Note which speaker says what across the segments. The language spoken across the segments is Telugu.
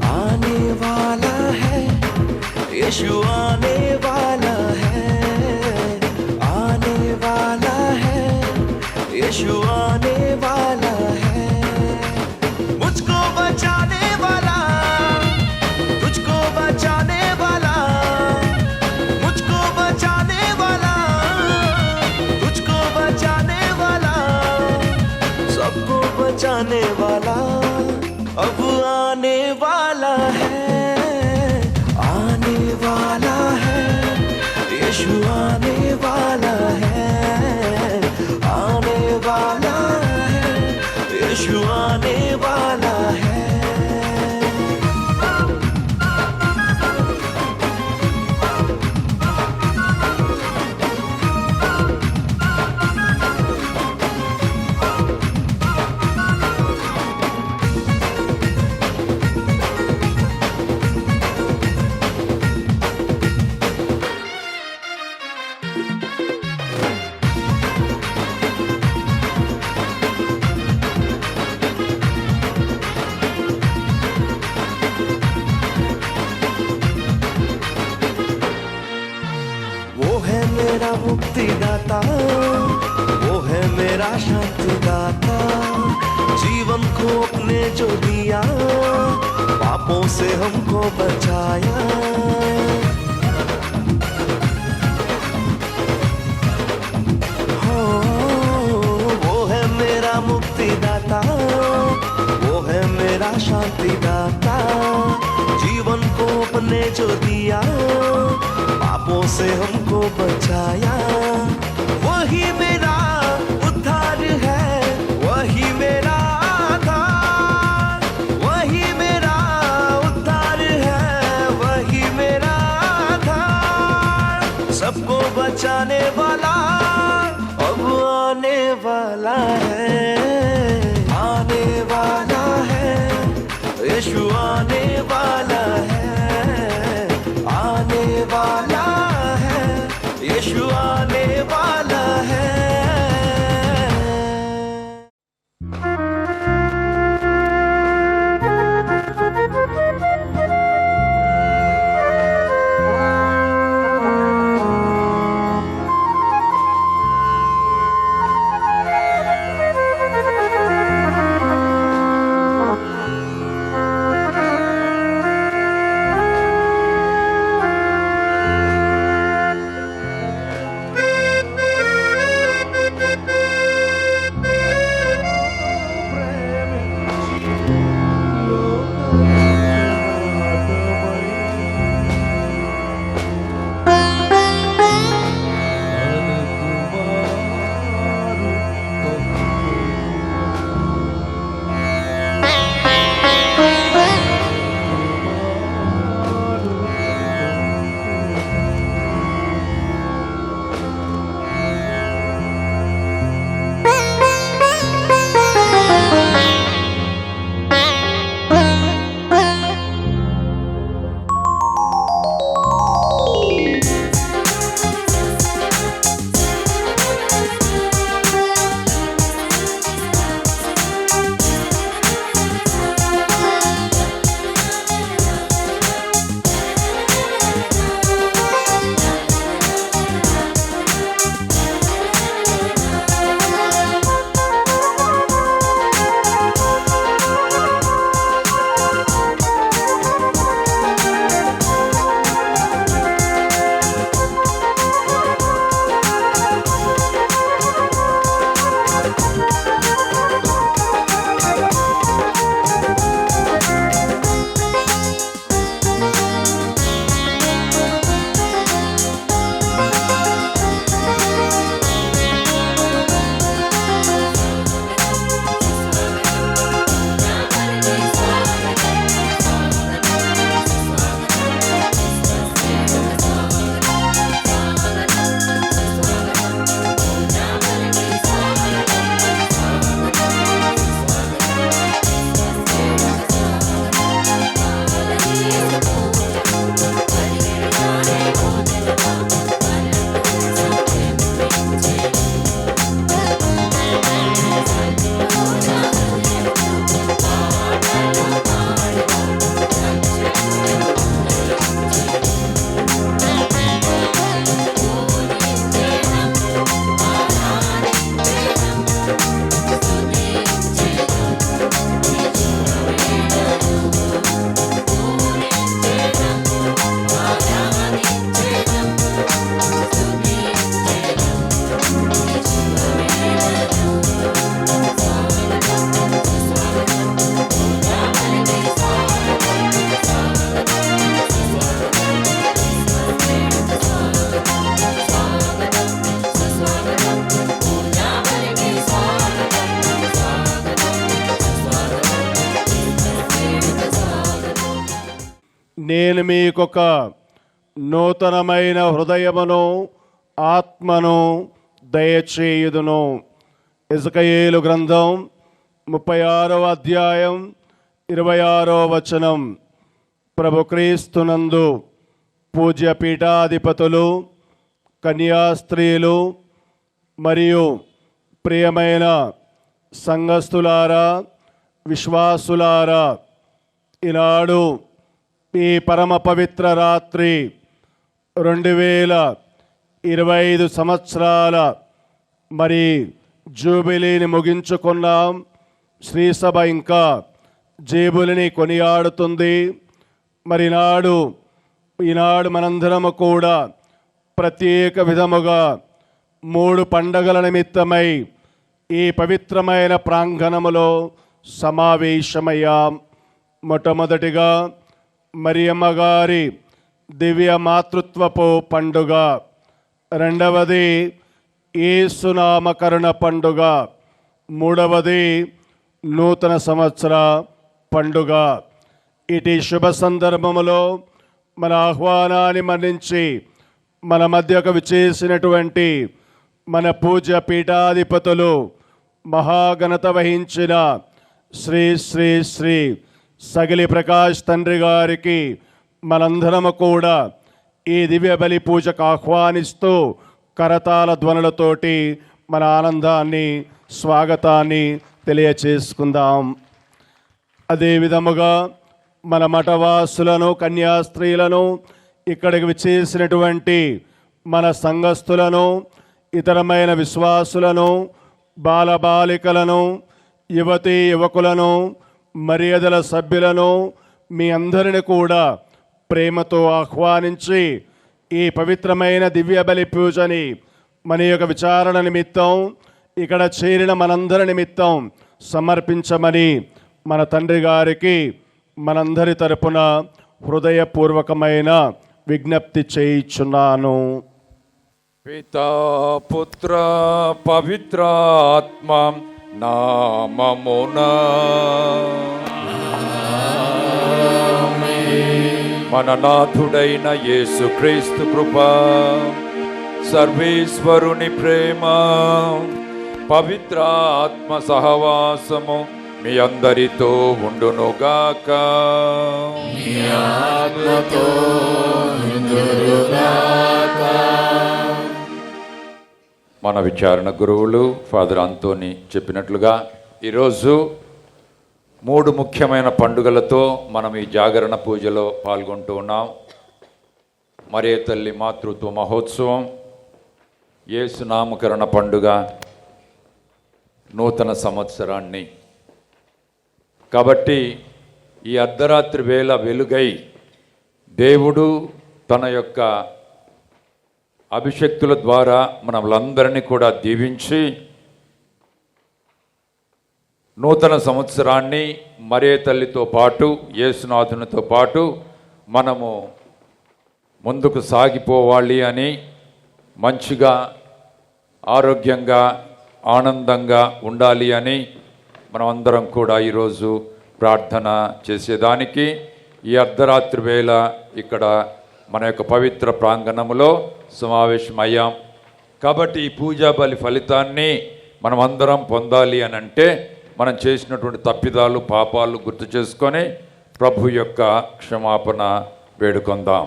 Speaker 1: आने वाला है, यीशु आने वाला है, आने वाला है, यीशु आने वाला है, मुझको बचाने वाला, तुझको बचाने वाला, मुझको बचाने वाला, तुझको बचाने वाला, सबको बचाने वाला अब आने वाला है, आने वाला है, यीशु आने वाला है, आने वाला है, यीशु आने वाला है। वो है मेरा मुक्तिदाता, वो है मेरा शांतिदाता, जीवन को अपने जो दिया, पापों से हमको बचाया। हो, वो है मेरा मुक्तिदाता, वो है मेरा शांतिदाता, जीवन को अपने जो दिया, पापों से हमको बचाया। वही मेरा उद्धार है, वही मेरा आधार, वही मेरा उद्धार है, वही मेरा आधार, सबको बचाने वाला अब आने वाला है, आने वाला है, यीशु आने वाला है, आने वाला है, यीशु आने
Speaker 2: నేను మీకొక నూతనమైన హృదయమును ఆత్మను దయచేయుదును. ఎజెకియేలు గ్రంథం 36వ అధ్యాయం 26వ వచనం. ప్రభు క్రీస్తునందు పూజ్య పీఠాధిపతులు, కన్యాస్త్రీలు మరియు ప్రియమైన సంఘస్థులారా, విశ్వాసులారా, ఈనాడు ఈ పరమ పవిత్ర రాత్రి 2025 సంవత్సరాల మరి జూబిలీని ముగించుకున్నాం. శ్రీసభ ఇంకా జేబులిని కొనియాడుతుంది. మరి ఈనాడు మనందరము కూడా ప్రత్యేక విధముగా 3 పండగల నిమిత్తమై ఈ పవిత్రమైన ప్రాంగణములో సమావేశమయ్యాం. మొట్టమొదటిగా మరియమ్మ గారి దివ్య మాతృత్వపు పండుగ, రెండవది యేసు నామకరణ పండుగ, మూడవది నూతన సంవత్సర పండుగ. ఇటు శుభ సందర్భములో మన ఆహ్వానాన్ని మన్నించి మన మధ్యకు విచేసినటువంటి మన పూజ్య పీఠాధిపతులు, మహాఘనత వహించిన శ్రీ శ్రీ శ్రీ సగిలి ప్రకాష్ తండ్రి గారికి మనందరము కూడా ఈ దివ్య బలి పూజకు ఆహ్వానిస్తూ కరతాళ ధ్వనులతోటి మన ఆనందాన్ని, స్వాగతాన్ని తెలియచేసుకుందాం. అదే విధముగా మన మఠవాసులను, కన్యాస్త్రీలను, ఇక్కడికి విచేసినటువంటి మన సంఘస్థులను, ఇతరమైన విశ్వాసులను, బాలబాలికలను, యువతీ యువకులను, మర్యాదల సభ్యులను, మీ అందరిని కూడా ప్రేమతో ఆహ్వానించి ఈ పవిత్రమైన దివ్య బలి పూజని మన యొక్క విచారణ నిమిత్తం, ఇక్కడ చేరిన మనందరి నిమిత్తం సమర్పించమని మన తండ్రి గారికి మనందరి తరపున హృదయపూర్వకమైన విజ్ఞప్తి చేయుచున్నాను.
Speaker 3: పితా పుత్ర పవిత్రాత్మ నామమున మన నాథుడైన యేసుక్రీస్తు కృప, సర్వేశ్వరుని ప్రేమ, పవిత్ర ఆత్మ సహవాసము మీ అందరితో ఉండునుగాక. మన విచారణ గురువులు ఫాదర్ ఆంటోనీ చెప్పినట్లుగా ఈరోజు 3 ముఖ్యమైన పండుగలతో మనం ఈ జాగరణ పూజలో పాల్గొంటూ ఉన్నాం. మరియ తల్లి మాతృత్వ మహోత్సవం, యేసు నామకరణ పండుగ, నూతన సంవత్సరాన్ని. కాబట్టి ఈ అర్ధరాత్రి వేళ వెలుగై దేవుడు తన యొక్క అభిషక్తుల ద్వారా మనలందరినీ కూడా దీవించి నూతన సంవత్సరాన్ని మరియ తల్లితో పాటు, యేసునాథునితో పాటు మనము ముందుకు సాగిపోవాలి అని, మంచిగా ఆరోగ్యంగా ఆనందంగా ఉండాలి అని మనమందరం కూడా ఈరోజు ప్రార్థన చేసేదానికి ఈ అర్ధరాత్రి వేళ ఇక్కడ మన యొక్క పవిత్ర ప్రాంగణంలో సమావేశమయ్యాం. కాబట్టి ఈ పూజా బలి ఫలితాన్ని మనం అందరం పొందాలి అని అంటే మనం చేసినటువంటి తప్పిదాలు, పాపాలు గుర్తు చేసుకొని ప్రభు యొక్క క్షమాపణ వేడుకొందాం.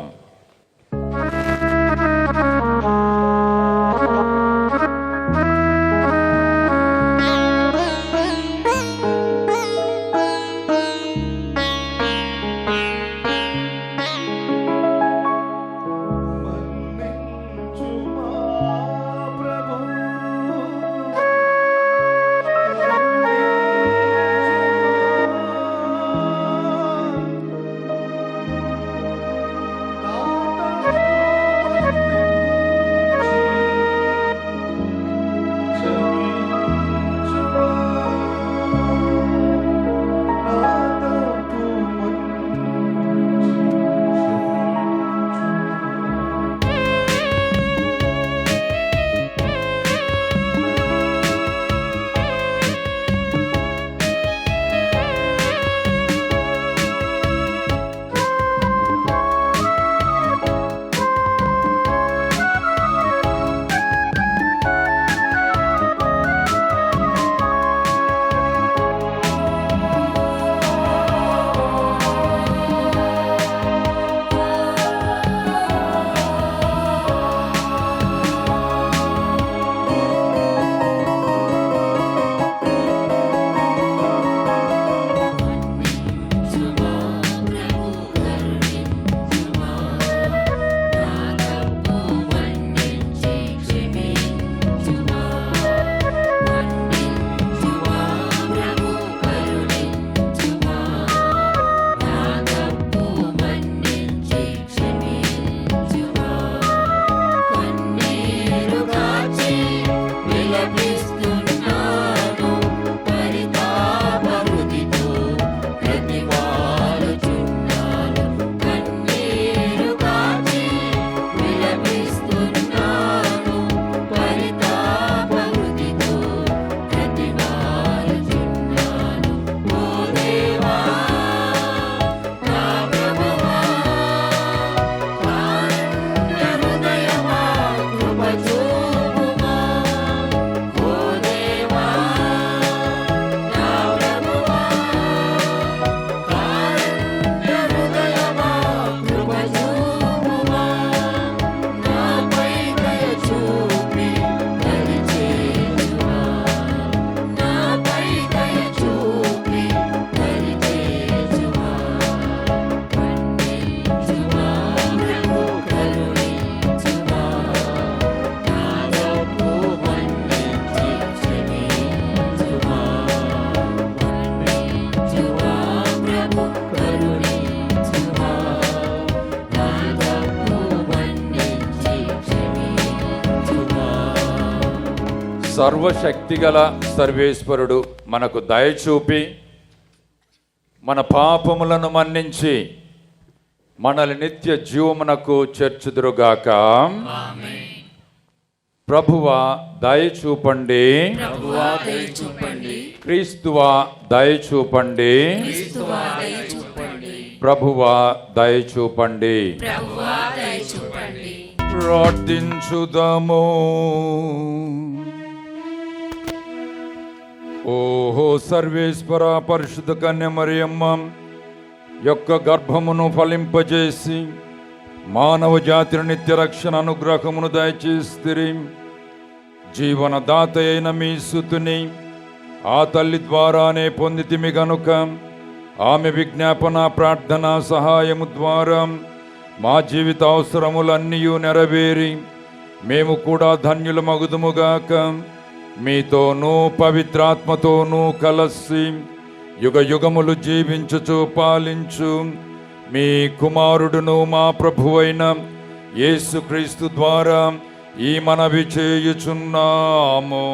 Speaker 3: సర్వశక్తిగల సర్వేశ్వరుడు మనకు దయచూపి మన పాపములను మన్నించి మనల్ని నిత్య జీవమునకు చేర్చుదురుగాక. ప్రభువా దయచూపండి, క్రీస్తువా దయచూపండి, ప్రభువా దయచూపండి. ప్రార్థించుదాము. ఓహో సర్వేశ్వర, పరిశుద్ధ కన్య మరియమ్మ యొక్క గర్భమును ఫలింపజేసి మానవ జాతిని నిత్య రక్షణ అనుగ్రహమును దయచేస్తిరి. జీవనదాత అయిన మీ సుతుని ఆ తల్లి ద్వారానే పొందితిమి గనుక ఆమె విజ్ఞాపన ప్రార్థన సహాయము ద్వారా మా జీవిత అవసరములన్నీ నెరవేరి మేము కూడా ధన్యుల మగుదుముగాక. మీతోనూ పవిత్రాత్మతోనూ కలసి యుగ యుగములు జీవించుచు పాలించు మీ కుమారుడును మా ప్రభువైన యేసుక్రీస్తు ద్వారా ఈ మనవి చేయుచున్నాము.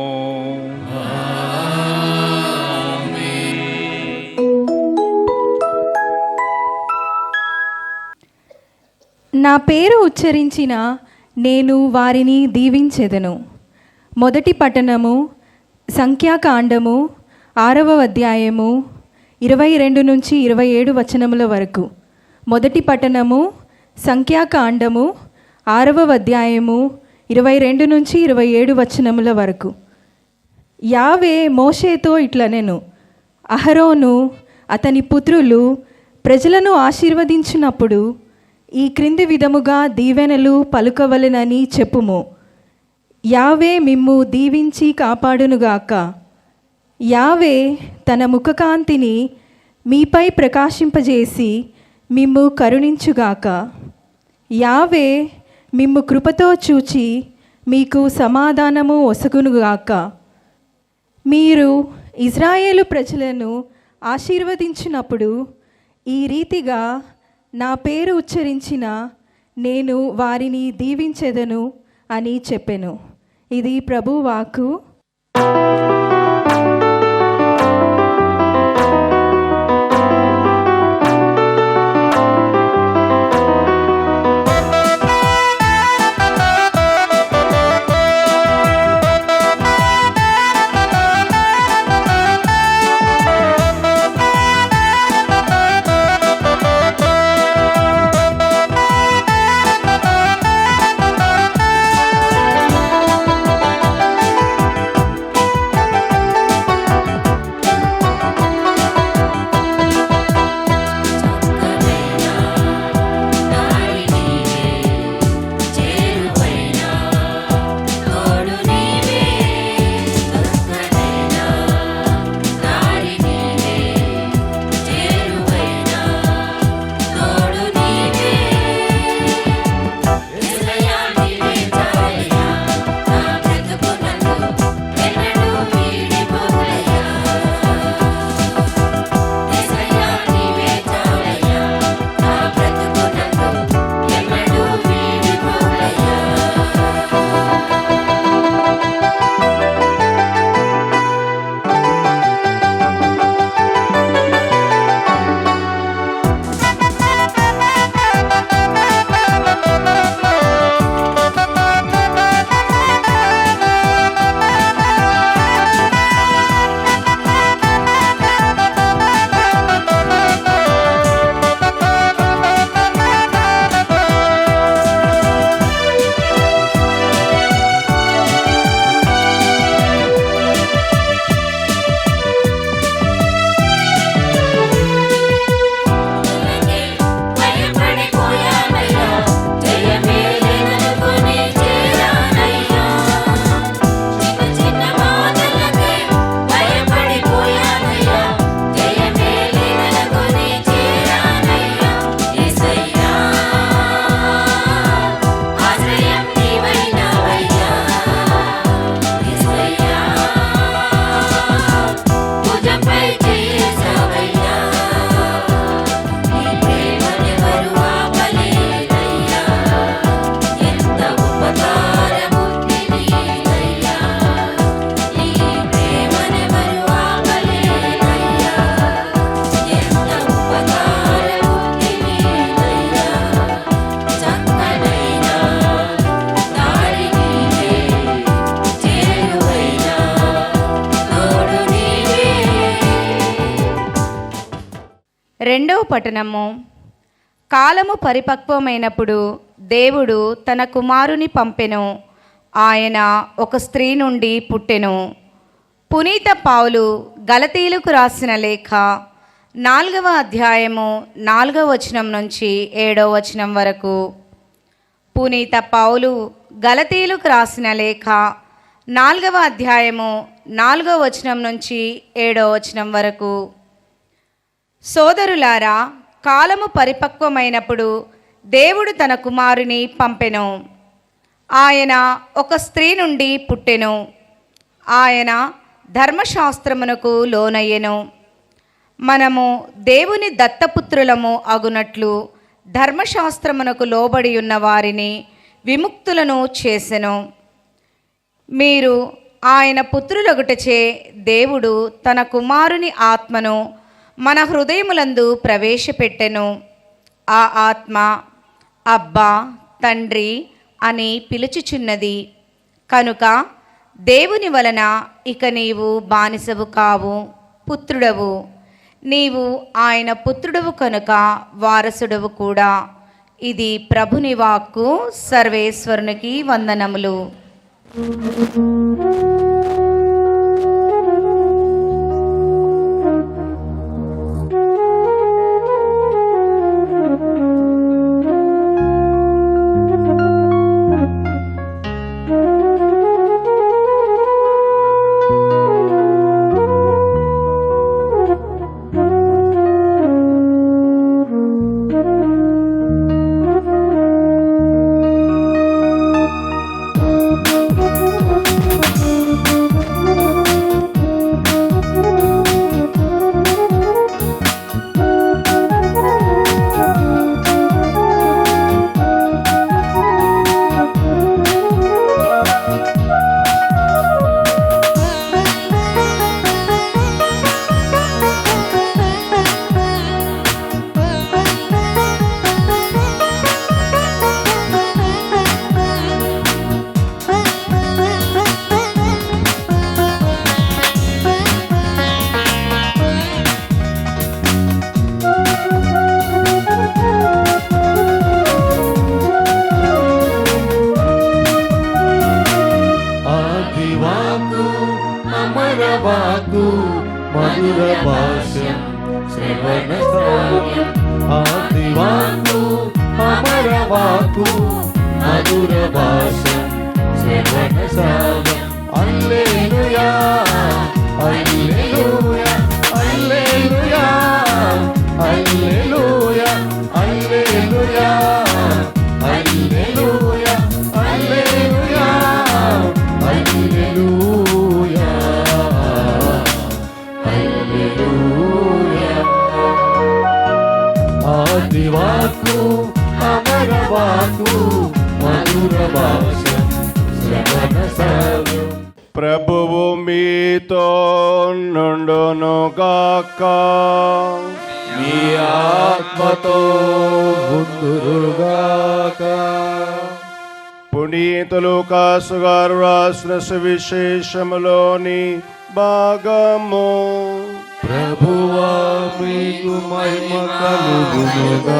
Speaker 4: నా పేరు ఉచ్చరించిన నేను వారిని దీవించెదను. మొదటి పట్టణము సంఖ్యాకాండము 6వ అధ్యాయము 22 నుంచి 27 వచనముల వరకు. మొదటి పట్టణము సంఖ్యాకాండము 6వ అధ్యాయము 22 నుంచి 27 వచనముల వరకు. యావే మోషేతో ఇట్లనెను, అహరోను అతని పుత్రులు ప్రజలను ఆశీర్వదించినప్పుడు ఈ క్రింది విధముగా దీవెనలు పలుకవలెనని చెప్పుము. యావే మిమ్ము దీవించి కాపాడునుగాక. యావే తన ముఖకాంతిని మీపై ప్రకాశింపజేసి మిమ్ము కరుణించుగాక. యావే మిమ్ము కృపతో చూచి మీకు సమాధానము ఒసగునుగాక. మీరు ఇజ్రాయేలు ప్రజలను ఆశీర్వదించినప్పుడు ఈ రీతిగా నా పేరు ఉచ్చరించిన నేను వారిని దీవించెదను అని చెప్పెను. ఇది ప్రభు వాక్కు.
Speaker 5: రెండవ పట్టణము. కాలము పరిపక్వమైనప్పుడు దేవుడు తన కుమారుని పంపెను. ఆయన ఒక స్త్రీ నుండి పుట్టెను. పునీత పౌలు గలతీయులకు రాసిన లేఖ 4వ అధ్యాయము 4వ వచనం నుంచి 7వ వచనం వరకు. పునీత పౌలు గలతీయులకు రాసిన లేఖ 4వ అధ్యాయము 4వ వచనం నుంచి 7వ వచనం వరకు. సోదరులారా, కాలము పరిపక్వమైనప్పుడు దేవుడు తన కుమారుని పంపెను. ఆయన ఒక స్త్రీ నుండి పుట్టెను. ఆయన ధర్మశాస్త్రమునకు లోనయ్యెను. మనము దేవుని దత్తపుత్రులము అగునట్లు ధర్మశాస్త్రమునకు లోబడి ఉన్న వారిని విముక్తులను చేసెను. మీరు ఆయన పుత్రులొగటచే దేవుడు తన కుమారుని ఆత్మను మన హృదయములందు ప్రవేశపెట్టెను. ఆ ఆత్మ అబ్బా తండ్రి అని పిలుచుచున్నది. కనుక దేవుని వలన ఇక నీవు బానిసవు కావు, పుత్రుడవు. నీవు ఆయన పుత్రుడవు కనుక వారసుడవు కూడా. ఇది ప్రభుని వాక్కు. సర్వేశ్వరునికి వందనములు.
Speaker 1: వాకు మధుర భాష్యం శ్రవణ శ్రావ్యం. ఆదివాకు అమర వాకు మధుర భాష్యం శ్రవణ శ్రావ్యం. హల్లెలూయా హల్లెలూయా హల్లెలూయా హల్లెలూయా హల్లెలూయా హల్లెలూయా హల్లెలూయా హల్లెలూయా హల్లెలూయా. ఆదివాకు అమర వాకు మధుర భాష్యం శ్రవణ శ్రావ్యం.
Speaker 2: ప్రభువు మీతో నుండును గాక.
Speaker 1: మీ ఆత్మతో ఉండురుగాక.
Speaker 2: పునీత లూకాసు గారు రాసిన సువిశేషములోని భాగము.
Speaker 1: ప్రభువా మీకు మహిమ కలుగునుగాక.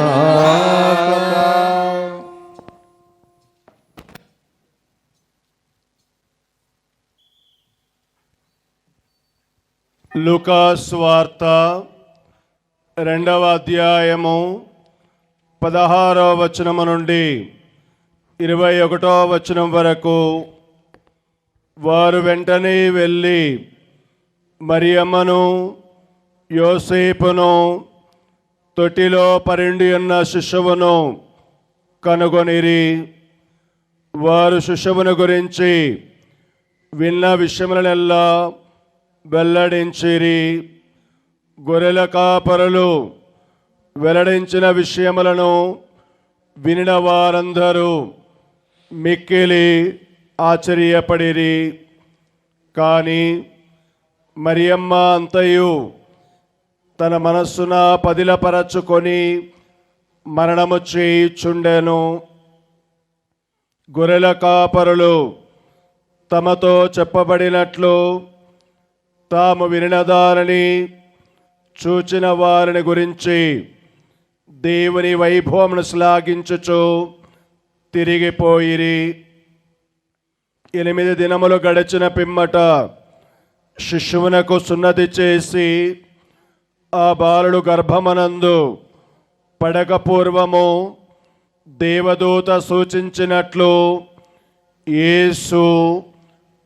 Speaker 2: లూకాసు వార్త 2వ అధ్యాయము 16వ వచనము నుండి 21వ వచనం వరకు. వారు వెంటనే వెళ్ళి మరియమ్మను యోసేపును తొట్టిలో పరిండి ఉన్న శిశువును కనుగొనిరి. వారు శిశువును గురించి విన్న విషయములనెల్లా వెల్లడించిరి. గొర్రెల కాపరులు వెల్లడించిన విషయములను వినిన వారందరూ మిక్కిలి ఆశ్చర్యపడిరి. కానీ మరియమ్మ అంతయు తన మనస్సున పదిలపరచుకొని మరణము చేయుచుండెను. గొర్రెల కాపరులు తమతో చెప్పబడినట్లు తాము వినిన దానిని చూచిన వారిని గురించి దేవుని వైభవమును శ్లాఘించుచు తిరిగిపోయిరి. 8 దినములు గడిచిన పిమ్మట శిశువునకు సున్నతి చేసి ఆ బాలుడు గర్భమనందు పడక పూర్వము దేవదూత సూచించినట్లు యేసు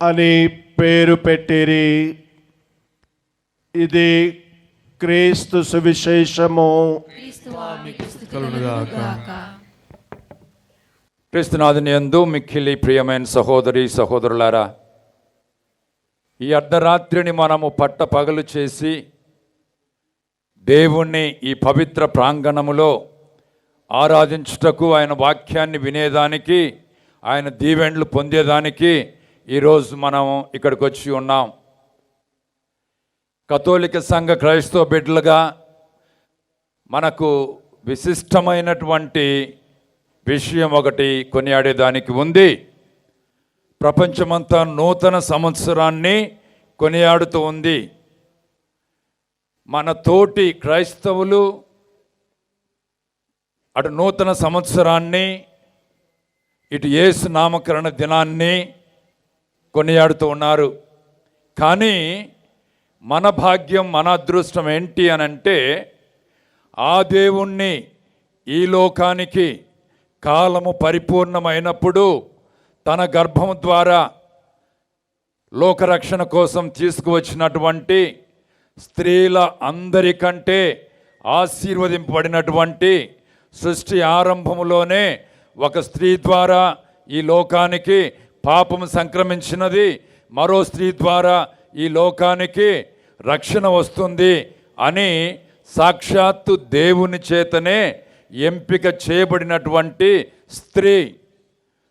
Speaker 2: అని పేరు పెట్టిరి. ఇది క్రీస్తు సువిశేషము.
Speaker 3: క్రీస్తునాథుని యందు మిక్కిలి ప్రియమైన సహోదరి సహోదరులారా, ఈ అర్ధరాత్రిని మనము పట్టపగలు చేసి దేవుణ్ణి ఈ పవిత్ర ప్రాంగణములో ఆరాధించుటకు, ఆయన వాక్యాన్ని వినేదానికి, ఆయన దీవెండ్లు పొందేదానికి ఈరోజు మనం ఇక్కడికి వచ్చి ఉన్నాం. కథోలిక సంఘ క్రైస్తవ బిడ్డలుగా మనకు విశిష్టమైనటువంటి విషయం ఒకటి కొనియాడేదానికి ఉంది. ప్రపంచమంతా నూతన సంవత్సరాన్ని కొనియాడుతూ ఉంది. మన తోటి క్రైస్తవులు అటు నూతన సంవత్సరాన్ని, ఇటు యేసు నామకరణ దినాన్ని కొనియాడుతూ ఉన్నారు. కానీ మన భాగ్యం, మన అదృష్టం ఏంటి అని అంటే, ఆ దేవుణ్ణి ఈ లోకానికి కాలము పరిపూర్ణమైనప్పుడు తన గర్భము ద్వారా లోకరక్షణ కోసం తీసుకువచ్చినటువంటి స్త్రీల అందరికంటే ఆశీర్వదింపబడినటువంటి సృష్టి ఆరంభములోనే ఒక స్త్రీ ద్వారా ఈ లోకానికి పాపము సంక్రమించినది, మరో స్త్రీ ద్వారా ఈ లోకానికి రక్షణ వస్తుంది అని సాక్షాత్తు దేవుని చేతనే ఎంపిక చేయబడినటువంటి స్త్రీ.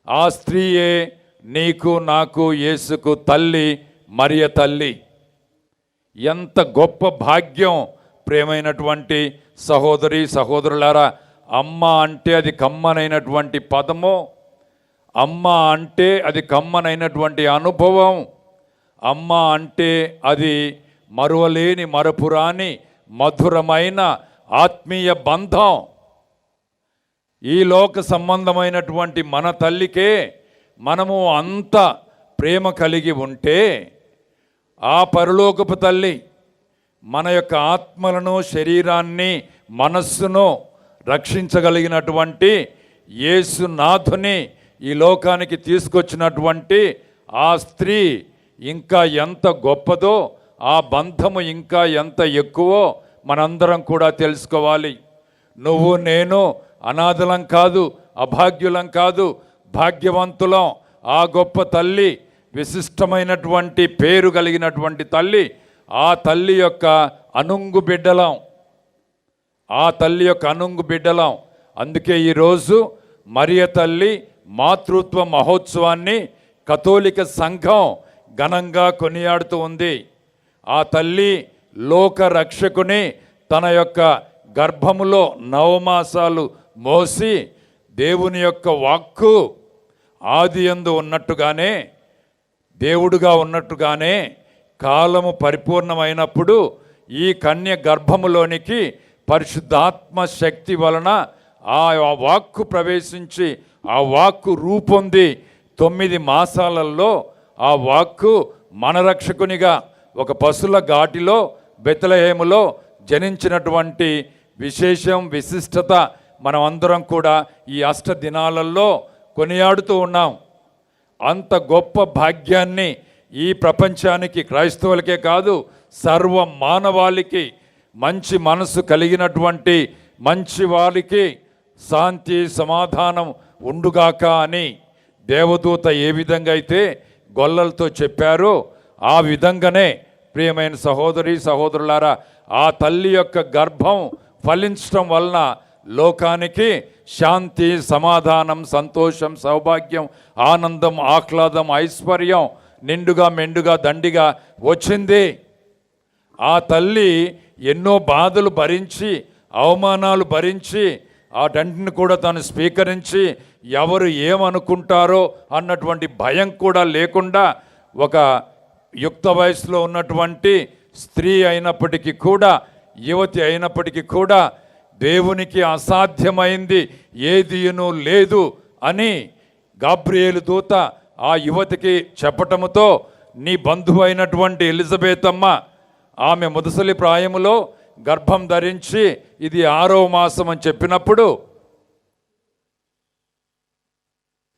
Speaker 3: ఆ స్త్రీయే నీకు, నాకు, యేసుకు తల్లి, మరియ తల్లి. ఎంత గొప్ప భాగ్యం ప్రియమైనటువంటి సహోదరి సహోదరులారా. అమ్మ అంటే అది కమ్మనైనటువంటి పదము, అమ్మ అంటే అది కమ్మనైనటువంటి అనుభవం, అమ్మ అంటే అది మరువలేని మరపురాని మధురమైన ఆత్మీయ బంధం. ఈ లోక సంబంధమైనటువంటి మన తల్లికే మనము అంత ప్రేమ కలిగి ఉంటే, ఆ పరలోకపు తల్లి మన యొక్క ఆత్మలను, శరీరాన్ని, మనస్సును రక్షించగలిగినటువంటి యేసునాథుని ఈ లోకానికి తీసుకొచ్చినటువంటి ఆ స్త్రీ ఇంకా ఎంత గొప్పదో, ఆ బంధము ఇంకా ఎంత ఎక్కువో మనందరం కూడా తెలుసుకోవాలి. నువ్వు నేను అనాథలం కాదు, అభాగ్యులం కాదు, భాగ్యవంతులం. ఆ గొప్ప తల్లి, విశిష్టమైనటువంటి పేరు కలిగినటువంటి తల్లి, ఆ తల్లి యొక్క అనుంగు బిడ్డలం, ఆ తల్లి యొక్క అనుంగు బిడ్డలం. అందుకే ఈరోజు మరియ తల్లి మాతృత్వ మహోత్సవాన్ని కథోలిక సంఘం ఘనంగా కొనియాడుతూ ఉంది. ఆ తల్లి లోక రక్షకుని తన యొక్క గర్భములో 9 మాసాలు మోసి దేవుని యొక్క వాక్కు ఆదియందు ఉన్నట్టుగానే, దేవుడుగా ఉన్నట్టుగానే కాలము పరిపూర్ణమైనప్పుడు ఈ కన్య గర్భములోనికి పరిశుద్ధాత్మ శక్తి వలన ఆ వాక్కు ప్రవేశించి ఆ వాక్కు రూపొంది 9 మాసాలలో ఆ వాక్కు మన రక్షకునిగా ఒక పశుల ఘాటిలో బెత్లెహేములో జనించినటువంటి విశేషం, విశిష్టత మనం అందరం కూడా ఈ అష్ట దినాలలో కొనియాడుతూ ఉన్నాం. అంత గొప్ప భాగ్యాన్ని ఈ ప్రపంచానికి, క్రైస్తవులకే కాదు సర్వ మానవాళికి, మంచి మనసు కలిగినటువంటి మంచి వారికి శాంతి సమాధానం ఉండుగాక అని దేవదూత ఏ విధంగా అయితే గొల్లలతో చెప్పారో ఆ విధంగానే ప్రియమైన సహోదరి సహోదరులారా, ఆ తల్లి యొక్క గర్భం ఫలించడం వలన లోకానికి శాంతి, సమాధానం, సంతోషం, సౌభాగ్యం, ఆనందం, ఆహ్లాదం, ఐశ్వర్యం నిండుగా మెండుగా దండిగా వచ్చింది. ఆ తల్లి ఎన్నో బాధలు భరించి, అవమానాలు భరించి, వాటన్నిటిని కూడా తాను స్వీకరించి ఎవరు ఏమనుకుంటారో అన్నటువంటి భయం కూడా లేకుండా ఒక యుక్త వయసులో ఉన్నటువంటి స్త్రీ అయినప్పటికీ కూడా యువతి అయినప్పటికీ కూడా దేవునికి అసాధ్యమైంది ఏదియును లేదు అని గాబ్రియేలు దూత ఆ యువతికి చెప్పటముతో నీ బంధువు అయినటువంటి ఎలిజబెత్ అమ్మ ఆమె ముదసలి ప్రాయములో గర్భం ధరించి ఇది 6వ మాసం అని చెప్పినప్పుడు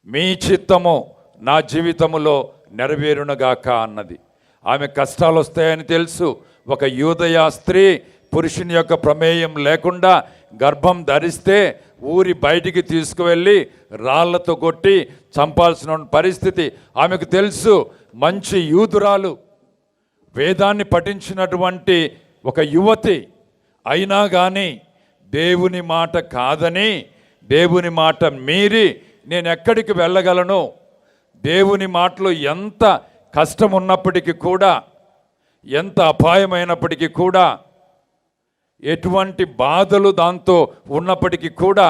Speaker 3: మీ చిత్తము నా జీవితములో నెరవేరునగాక అన్నది. ఆమె కష్టాలు వస్తాయని తెలుసు. ఒక యూదయ స్త్రీ పురుషుని యొక్క ప్రమేయం లేకుండా గర్భం ధరిస్తే ఊరి బయటికి తీసుకువెళ్ళి రాళ్లతో కొట్టి చంపాల్సిన పరిస్థితి ఆమెకు తెలుసు. మంచి యూదురాలు, వేదాన్ని పఠించినటువంటి ఒక యువతి అయినా కానీ దేవుని మాట కాదని, దేవుని మాట మీరి నేను ఎక్కడికి వెళ్ళగలను, దేవుని మాటలో ఎంత కష్టం ఉన్నప్పటికీ కూడా, ఎంత అపాయమైనప్పటికీ కూడా, ఎటువంటి బాధలు దాంతో ఉన్నప్పటికీ కూడా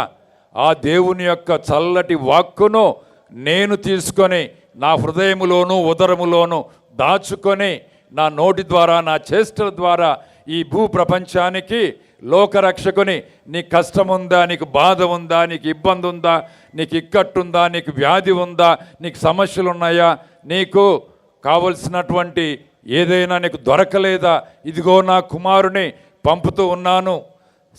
Speaker 3: ఆ దేవుని యొక్క చల్లటి వాక్కును నేను తీసుకొని నా హృదయములోను ఉదరములోను దాచుకొని నా నోటి ద్వారా నా చేష్టల ద్వారా ఈ భూ ప్రపంచానికి లోకరక్షకుని నీ కష్టం ఉందా, నీకు బాధ ఉందా, నీకు ఇబ్బంది ఉందా, నీకు ఇక్కట్టుందా, నీకు వ్యాధి ఉందా, నీకు సమస్యలు ఉన్నాయా, నీకు కావలసినటువంటి ఏదైనా నీకు దొరకలేదా, ఇదిగో నా కుమారుని పంపుతూ ఉన్నాను.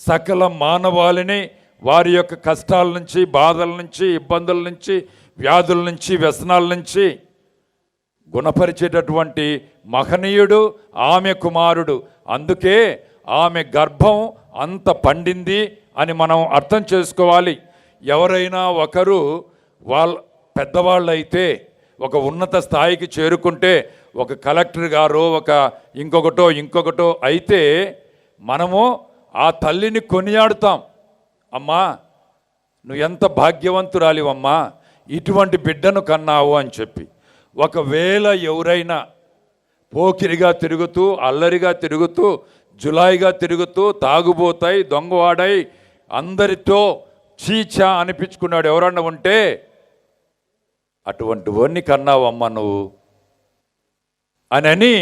Speaker 3: సకల మానవాళిని వారి యొక్క కష్టాల నుంచి, బాధల నుంచి, ఇబ్బందుల నుంచి, వ్యాధుల నుంచి, వ్యసనాల నుంచి గుణపరిచేటటువంటి మహనీయుడు ఆమె కుమారుడు. అందుకే ఆమె గర్భం అంత పండింది అని మనం అర్థం చేసుకోవాలి. ఎవరైనా ఒకరు వాళ్ళ పెద్దవాళ్ళు అయితే, ఒక ఉన్నత స్థాయికి చేరుకుంటే, ఒక కలెక్టర్ గారో ఒక ఇంకొకటో అయితే మనము ఆ తల్లిని కొనియాడుతాం. అమ్మా నువ్వు ఎంత భాగ్యవంతురాలివమ్మా, ఇటువంటి బిడ్డను కన్నావు అని చెప్పి. ఒకవేళ ఎవరైనా పోకిరిగా తిరుగుతూ, అల్లరిగా తిరుగుతూ, జులాయిగా తిరుగుతూ, తాగుబోతాయి, దొంగవాడై అందరితో చీచా అనిపించుకున్నాడు ఎవరన్నా ఉంటే, అటువంటి వాడిని కన్నావమ్మ నువ్వు అని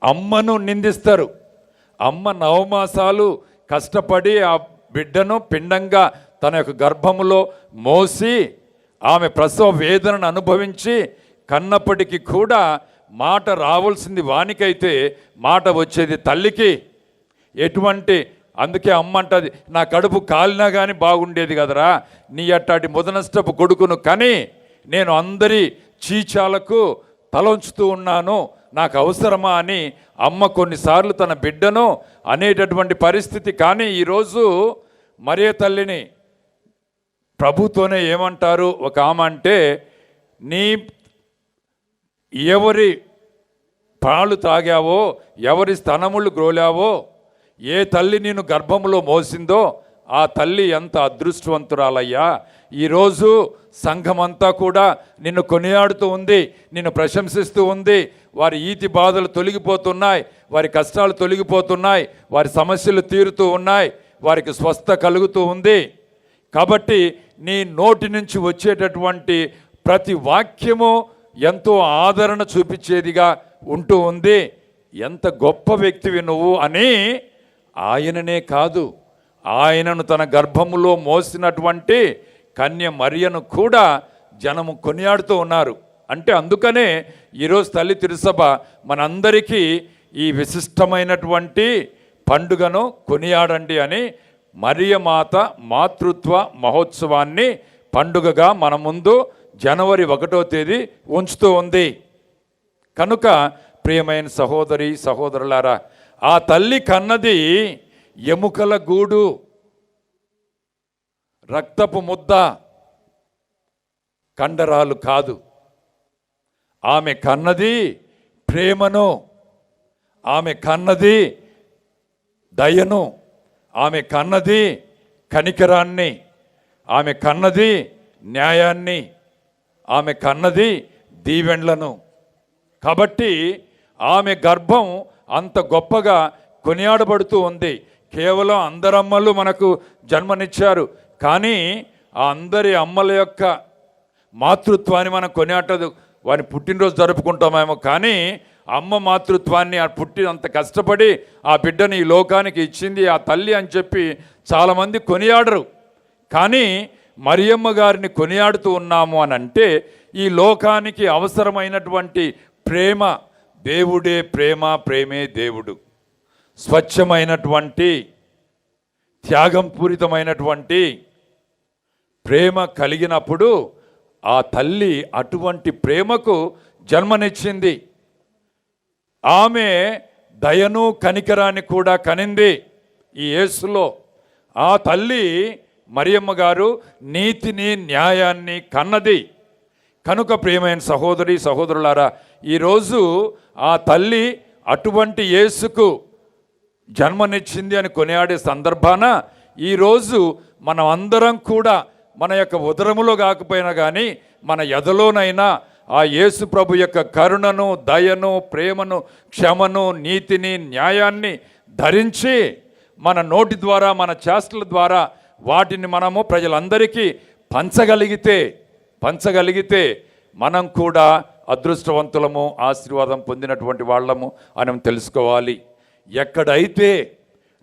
Speaker 3: అమ్మను నిందిస్తారు. అమ్మ 9 మాసాలు కష్టపడి ఆ బిడ్డను పిండంగా తన యొక్క గర్భములో మోసి ఆమె ప్రసవ వేదనను అనుభవించి కన్నప్పటికీ కూడా మాట రావాల్సింది వానికైతే మాట వచ్చేది తల్లికి. అందుకే అమ్మ అంటది, నా కడుపు కాలినా కానీ బాగుండేది కదరా, నీ అట్టాటి ముదనష్టపు కొడుకును కానీ నేను అందరి చీచాలకు తలంచుతూ ఉన్నాను, నాకు అవసరమా అని అమ్మ కొన్నిసార్లు తన బిడ్డను అనేటటువంటి పరిస్థితి. కానీ ఈరోజు మరియ తల్లిని ప్రభుతోనే ఏమంటారు ఒక ఆమె అంటే, నీ ఎవరి పాలు తాగావో, ఎవరి స్తనములు గ్రోలావో, ఏ తల్లి నేను గర్భంలో మోసిందో ఆ తల్లి ఎంత అదృష్టవంతురాలయ్యా. ఈరోజు సంఘమంతా కూడా నిన్ను కొనియాడుతూ ఉంది, నిన్ను ప్రశంసిస్తూ ఉంది. వారి ఈతి బాధలు తొలగిపోతున్నాయి, వారి కష్టాలు తొలగిపోతున్నాయి, వారి సమస్యలు తీరుతూ ఉన్నాయి, వారికి స్వస్థ కలుగుతూ ఉంది. కాబట్టి నీ నోటి నుంచి వచ్చేటటువంటి ప్రతి వాక్యము ఎంతో ఆదరణ చూపించేదిగా ఉంటూ ఉంది. ఎంత గొప్ప వ్యక్తివి నువ్వు అని ఆయననే కాదు, ఆయనను తన గర్భములో మోసినటువంటి కన్య మరియను కూడా జనము కొనియాడుతూ ఉన్నారు. అంటే అందుకనే ఈరోజు తల్లి తిరుసభ మనందరికీ ఈ విశిష్టమైనటువంటి పండుగను కొనియాడండి అని మరియ మాత మాతృత్వ మహోత్సవాన్ని పండుగగా మన ముందు జనవరి 1వ తేదీ ఉంచుతూ ఉంది. కనుక ప్రియమైన సహోదరి సహోదరులారా, ఆ తల్లి కన్నది ఎముకల గూడు, రక్తపు ముద్ద, కండరాలు కాదు. ఆమె కన్నది ప్రేమను, ఆమె కన్నది దయను, ఆమె కన్నది కనికరాన్ని, ఆమె కన్నది న్యాయాన్ని, ఆమె కన్నది దీవెండ్లను. కాబట్టి ఆమె గర్భం అంత గొప్పగా కొనియాడబడుతూ ఉంది. కేవలం అందరమ్మలు మనకు జన్మనిచ్చారు, కానీ ఆ అందరి అమ్మల యొక్క మాతృత్వాన్ని మనం కొనియాడదు. వారి పుట్టినరోజు జరుపుకుంటామేమో, కానీ అమ్మ మాతృత్వాన్ని ఆ పుట్టినంత కష్టపడి ఆ బిడ్డని ఈ లోకానికి ఇచ్చింది ఆ తల్లి అని చెప్పి చాలామంది కొనియాడరు. కానీ మరియమ్మ గారిని కొనియాడుతూ ఉన్నాము అని అంటే ఈ లోకానికి అవసరమైనటువంటి ప్రేమ, దేవుడే ప్రేమ, ప్రేమే దేవుడు, స్వచ్ఛమైనటువంటి త్యాగం పూరితమైనటువంటి ప్రేమ కలిగినప్పుడు ఆ తల్లి అటువంటి ప్రేమకు జన్మనిచ్చింది. ఆమె దయను కనికరాన్ని కూడా కనింది ఈ యేసులో. ఆ తల్లి మరియమ్మ గారు నీతిని న్యాయాన్ని కన్నది. కనుక ప్రియమైన సహోదరి సహోదరులారా, ఈరోజు ఆ తల్లి అటువంటి యేసుకు జన్మనిచ్చింది అని కొనియాడే సందర్భాన ఈరోజు మనం అందరం కూడా మన యొక్క ఉదరములో కాకపోయినా కానీ మన ఎదలోనైనా ఆ యేసు ప్రభు యొక్క కరుణను, దయను, ప్రేమను, క్షమను, నీతిని, న్యాయాన్ని ధరించి మన నోటి ద్వారా, మన చేష్టల ద్వారా వాటిని మనము ప్రజలందరికీ పంచగలిగితే మనం కూడా అదృష్టవంతులము, ఆశీర్వాదం పొందినటువంటి వాళ్ళము అని తెలుసుకోవాలి. ఎక్కడైతే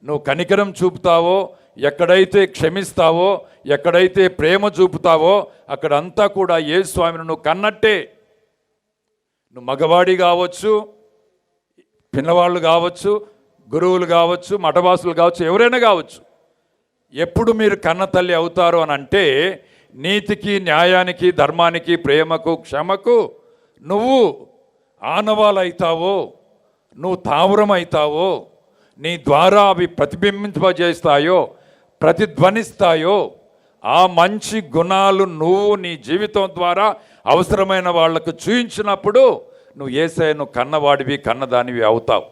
Speaker 3: నువ్వు కనికరం చూపుతావో, ఎక్కడైతే క్షమిస్తావో, ఎక్కడైతే ప్రేమ చూపుతావో అక్కడంతా కూడా యేసు స్వామిని నువ్వు కన్నట్టే. నువ్వు మగవాడి కావచ్చు, పిల్లవాళ్ళు కావచ్చు, గురువులు కావచ్చు, మఠవాసులు కావచ్చు, ఎవరైనా కావచ్చు, ఎప్పుడు మీరు కన్న తల్లి అవుతారు అని అంటే నీతికి, న్యాయానికి, ధర్మానికి, ప్రేమకు, క్షమకు నువ్వు ఆనవాలవుతావో, నువ్వు తావురం అవుతావో, నీ ద్వారా అవి ప్రతిబింబింపజేస్తాయో, ప్రతిధ్వనిస్తాయో, ఆ మంచి గుణాలు నువ్వు నీ జీవితం ద్వారా అవసరమైన వాళ్లకు చూయించినప్పుడు నువ్వు యేసయ్యను కన్నవాడివి, కన్నదానివి అవుతావు.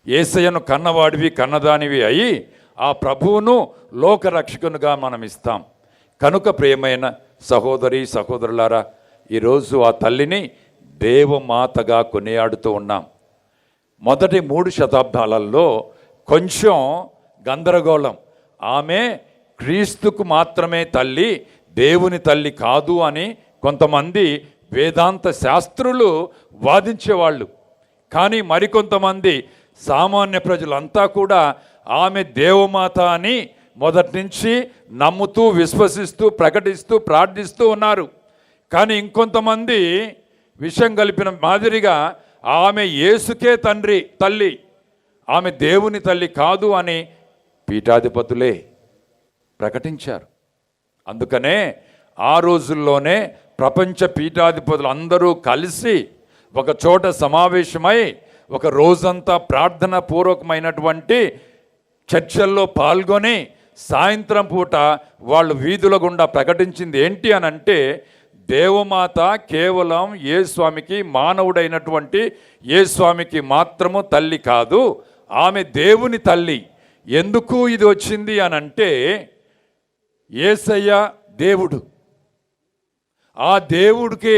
Speaker 3: యేసయ్యను కన్నవాడివి, కన్నదానివి అయి ఆ ప్రభువును లోకరక్షకునిగా మనం ఇస్తాం. కనుక ప్రియమైన సహోదరి సహోదరులారా, ఈరోజు ఆ తల్లిని దేవమాతగా కొనియాడుతూ ఉన్నాం. మొదటి 3 శతాబ్దాలలో కొంచెం గందరగోళం. ఆమె క్రీస్తుకు మాత్రమే తల్లి, దేవుని తల్లి కాదు అని కొంతమంది వేదాంత శాస్త్రులు వాదించేవాళ్ళు. కానీ మరికొంతమంది సామాన్య ప్రజలంతా కూడా ఆమె దేవమాత అని మొదటి నుంచి నమ్ముతూ, విశ్వసిస్తూ, ప్రకటిస్తూ, ప్రార్థిస్తూ ఉన్నారు. కానీ ఇంకొంతమంది విషం కలిపిన మాదిరిగా ఆమె యేసుకే తల్లి, ఆమె దేవుని తల్లి కాదు అని పీఠాధిపతులే ప్రకటించారు. అందుకనే ఆ రోజుల్లోనే ప్రపంచ పీఠాధిపతులు అందరూ కలిసి ఒక చోట సమావేశమై ఒక రోజంతా ప్రార్థన పూర్వకమైనటువంటి చర్చల్లో పాల్గొని సాయంత్రం పూట వాళ్ళు వీధుల గుండా ప్రకటించింది ఏంటి అని అంటే, దేవమాత కేవలం యేసుస్వామికి, మానవుడైనటువంటి యేసుస్వామికి మాత్రము తల్లి కాదు, ఆమె దేవుని తల్లి. ఎందుకు ఇది వచ్చింది అని అంటే, యేసయ్య దేవుడు, ఆ దేవుడికి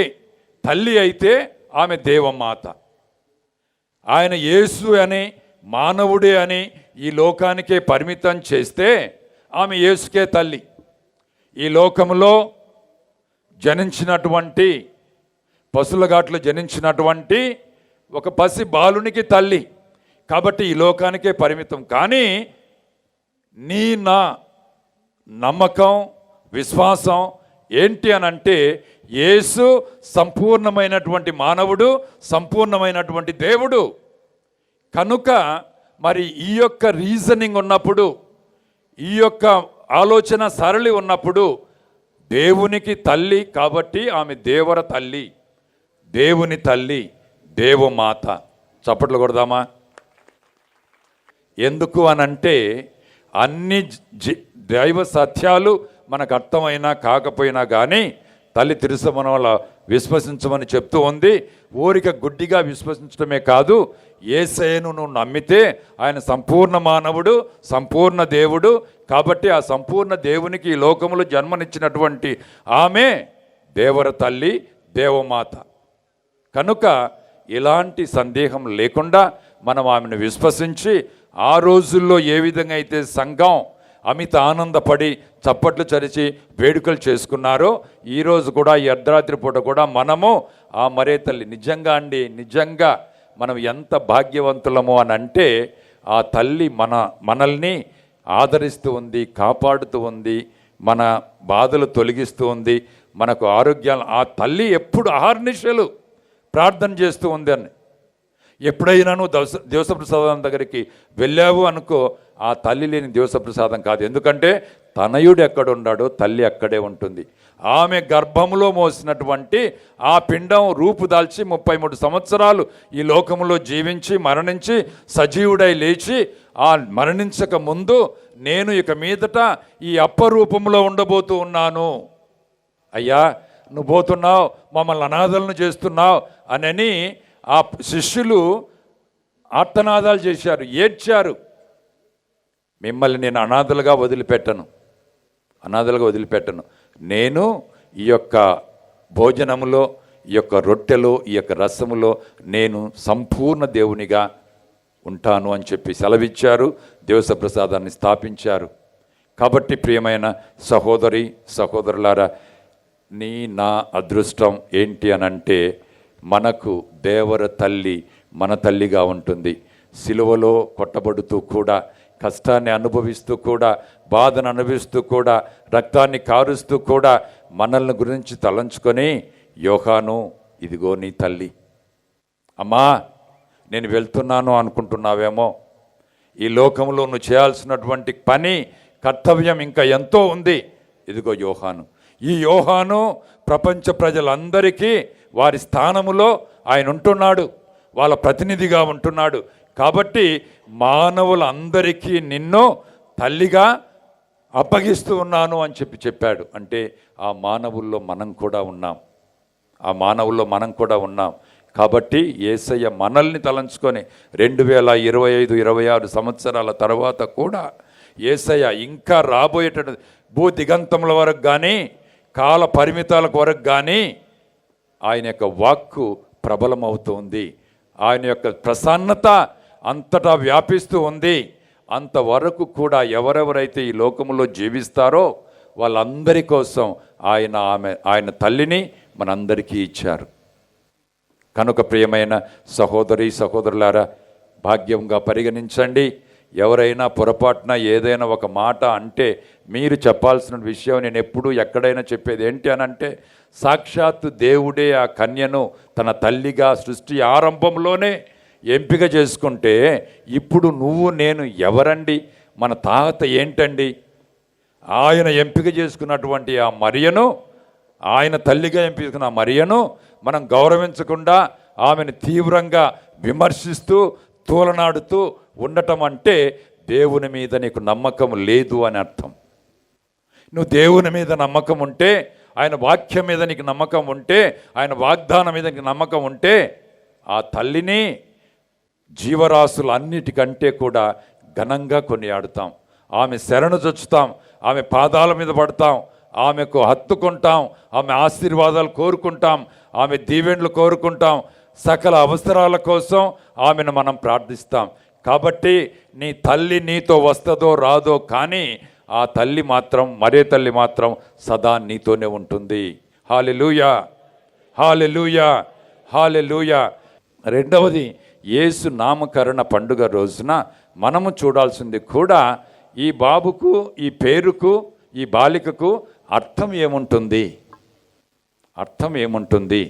Speaker 3: తల్లి అయితే ఆమె దేవమాత. ఆయన యేసు అని, మానవుడే అని ఈ లోకానికే పరిమితం చేస్తే ఆమె యేసుకే తల్లి. ఈ లోకంలో జనించినటువంటి, పశులగాట్లో జనించినటువంటి ఒక పసి బాలునికి తల్లి కాబట్టి ఈ లోకానికే పరిమితం. కానీ నా నమ్మకం, విశ్వాసం ఏంటి అని అంటే, యేసు సంపూర్ణమైనటువంటి మానవుడు, సంపూర్ణమైనటువంటి దేవుడు. కనుక మరి ఈ యొక్క రీజనింగ్ ఉన్నప్పుడు, ఈ యొక్క ఆలోచన సరళి ఉన్నప్పుడు దేవునికి తల్లి కాబట్టి ఆమె దేవర తల్లి, దేవుని తల్లి, దేవమాత. చప్పట్లు కొడదామా? ఎందుకు అనంటే అన్ని దైవ సత్యాలు మనకు అర్థమైనా కాకపోయినా కానీ తల్లి తిరుసమన వల్ల విశ్వసించమని చెప్తూ ఉంది. ఊరిక గుడ్డిగా విశ్వసించడమే కాదు, యేసయ్యను నువ్వు నమ్మితే ఆయన సంపూర్ణ మానవుడు, సంపూర్ణ దేవుడు కాబట్టి ఆ సంపూర్ణ దేవునికి ఈ లోకములో జన్మనిచ్చినటువంటి ఆమె దేవర తల్లి, దేవమాత. కనుక ఇలాంటి సందేహం లేకుండా మనం ఆమెను విశ్వసించి, ఆ రోజుల్లో ఏ విధంగా అయితే సంఘం అమిత ఆనందపడి చప్పట్లు చరిచి వేడుకలు చేసుకున్నారో ఈరోజు కూడా ఈ అర్ధరాత్రి పూట కూడా మనము ఆ మరే తల్లి నిజంగా అండి, నిజంగా మనం ఎంత భాగ్యవంతులము అని అంటే ఆ తల్లి మనల్ని ఆదరిస్తూ ఉంది, కాపాడుతూ ఉంది, మన బాధలు తొలగిస్తూ ఉంది, మనకు ఆరోగ్యాలు. ఆ తల్లి ఎప్పుడు అహర్నిశలు ప్రార్థన చేస్తూ ఉంది అని. ఎప్పుడైనా నువ్వు దేవసప్రసాదం దగ్గరికి వెళ్ళావు అనుకో, ఆ తల్లి లేని దేవసప్రసాదం కాదు. ఎందుకంటే తనయుడు ఎక్కడున్నాడో తల్లి అక్కడే ఉంటుంది. ఆమె గర్భంలో మోసినటువంటి ఆ పిండం రూపు దాల్చి 33 సంవత్సరాలు ఈ లోకంలో జీవించి మరణించి సజీవుడై లేచి ఆ మరణించక ముందు నేను ఇక మీదట ఈ అప్పరూపంలో ఉండబోతూ ఉన్నాను, అయ్యా నువ్వు పోతున్నావు, మమ్మల్ని అనాథలను చేస్తున్నావు అని ఆ శిష్యులు ఆర్తనాదాలు చేశారు, ఏడ్చారు. మిమ్మల్ని నేను అనాథలుగా వదిలిపెట్టను, నేను ఈ యొక్క భోజనములో, ఈ యొక్క రొట్టెలో, ఈ యొక్క రసములో నేను సంపూర్ణ దేవునిగా ఉంటాను అని చెప్పి సెలవిచ్చారు. దేవసప్రసాదాన్ని స్థాపించారు. కాబట్టి ప్రియమైన సహోదరి సహోదరులారా, నా అదృష్టం ఏంటి అనంటే మనకు దేవర తల్లి మన తల్లిగా ఉంటుంది. సిలువలో కొట్టబడుతూ కూడా, కష్టాన్ని అనుభవిస్తూ కూడా, బాధను అనుభవిస్తూ కూడా, రక్తాన్ని కారుస్తూ కూడా మనల్ని గురించి తలంచుకొని, యోహాను ఇదిగో నీ తల్లి, అమ్మా నేను వెళ్తున్నాను అనుకుంటున్నావేమో, ఈ లోకంలో నువ్వు చేయాల్సినటువంటి పని కర్తవ్యం ఇంకా ఎంతో ఉంది. ఇదిగో యోహాను, ఈ యోహాను ప్రపంచ ప్రజలందరికీ వారి స్థానములో ఆయన ఉంటున్నాడు, వాళ్ళ ప్రతినిధిగా ఉంటున్నాడు. కాబట్టి మానవులందరికీ నిన్ను తల్లిగా అప్పగిస్తూ ఉన్నాను అని చెప్పాడు. అంటే ఆ మానవుల్లో మనం కూడా ఉన్నాం. కాబట్టి యేసయ్య మనల్ని తలంచుకొని 2025-26 సంవత్సరాల తర్వాత కూడా యేసయ్య ఇంకా రాబోయేటటువంటి భూ దిగంతముల వరకు కానీ, కాల పరిమితాల వరకు కానీ ఆయన యొక్క వాక్కు ప్రబలమవుతుంది, ఆయన యొక్క ప్రసన్నత అంతటా వ్యాపిస్తూ ఉంది. అంతవరకు కూడా ఎవరెవరైతే ఈ లోకంలో జీవిస్తారో వాళ్ళందరి కోసం ఆయన తల్లిని మనందరికీ ఇచ్చారు. కనుక ప్రియమైన సహోదరి సహోదరులారా, భాగ్యంగా పరిగణించండి. ఎవరైనా పొరపాటున ఏదైనా ఒక మాట అంటే మీరు చెప్పాల్సిన విషయం నేను ఎప్పుడూ ఎక్కడైనా చెప్పేది ఏంటి అనంటే, సాక్షాత్తు దేవుడే ఆ కన్యను తన తల్లిగా సృష్టి ఆరంభంలోనే ఎంపిక చేసుకుంటే ఇప్పుడు నువ్వు నేను ఎవరండి, మన తాత ఏంటండి? ఆయన ఎంపిక చేసుకున్నటువంటి ఆ మరియను, ఆయన తల్లిగా ఎంపిక మరియను మనం గౌరవించకుండా ఆమెను తీవ్రంగా విమర్శిస్తూ తూలనాడుతూ ఉండటం అంటే దేవుని మీద నీకు నమ్మకం లేదు అని అర్థం. నువ్వు దేవుని మీద నమ్మకం ఉంటే, ఆయన వాక్యం మీద నీకు నమ్మకం ఉంటే, ఆయన వాగ్దానం మీద నీకు నమ్మకం ఉంటే, ఆ తల్లిని జీవరాశులన్నిటికంటే కూడా ఘనంగా కొనియాడుతాం. ఆమె శరణు చొచ్చుతాం, ఆమె పాదాల మీద పడతాం, ఆమెకు హత్తుకుంటాం, ఆమె ఆశీర్వాదాలు కోరుకుంటాం, ఆమె దీవెనలు కోరుకుంటాం, సకల అవసరాల కోసం ఆమెను మనం ప్రార్థిస్తాం. కాబట్టి నీ తల్లి నీతో వస్తుందో రాదో కానీ ఆ తల్లి మాత్రం, మరే తల్లి మాత్రం సదా నీతోనే ఉంటుంది. హల్లెలూయా, హల్లెలూయా, హల్లెలూయా. రెండవది, యేసు నామకరణ పండుగ రోజున మనము చూడాల్సింది కూడా ఈ బాబుకు, ఈ పేరుకు, ఈ బాలికకు అర్థం ఏముంటుంది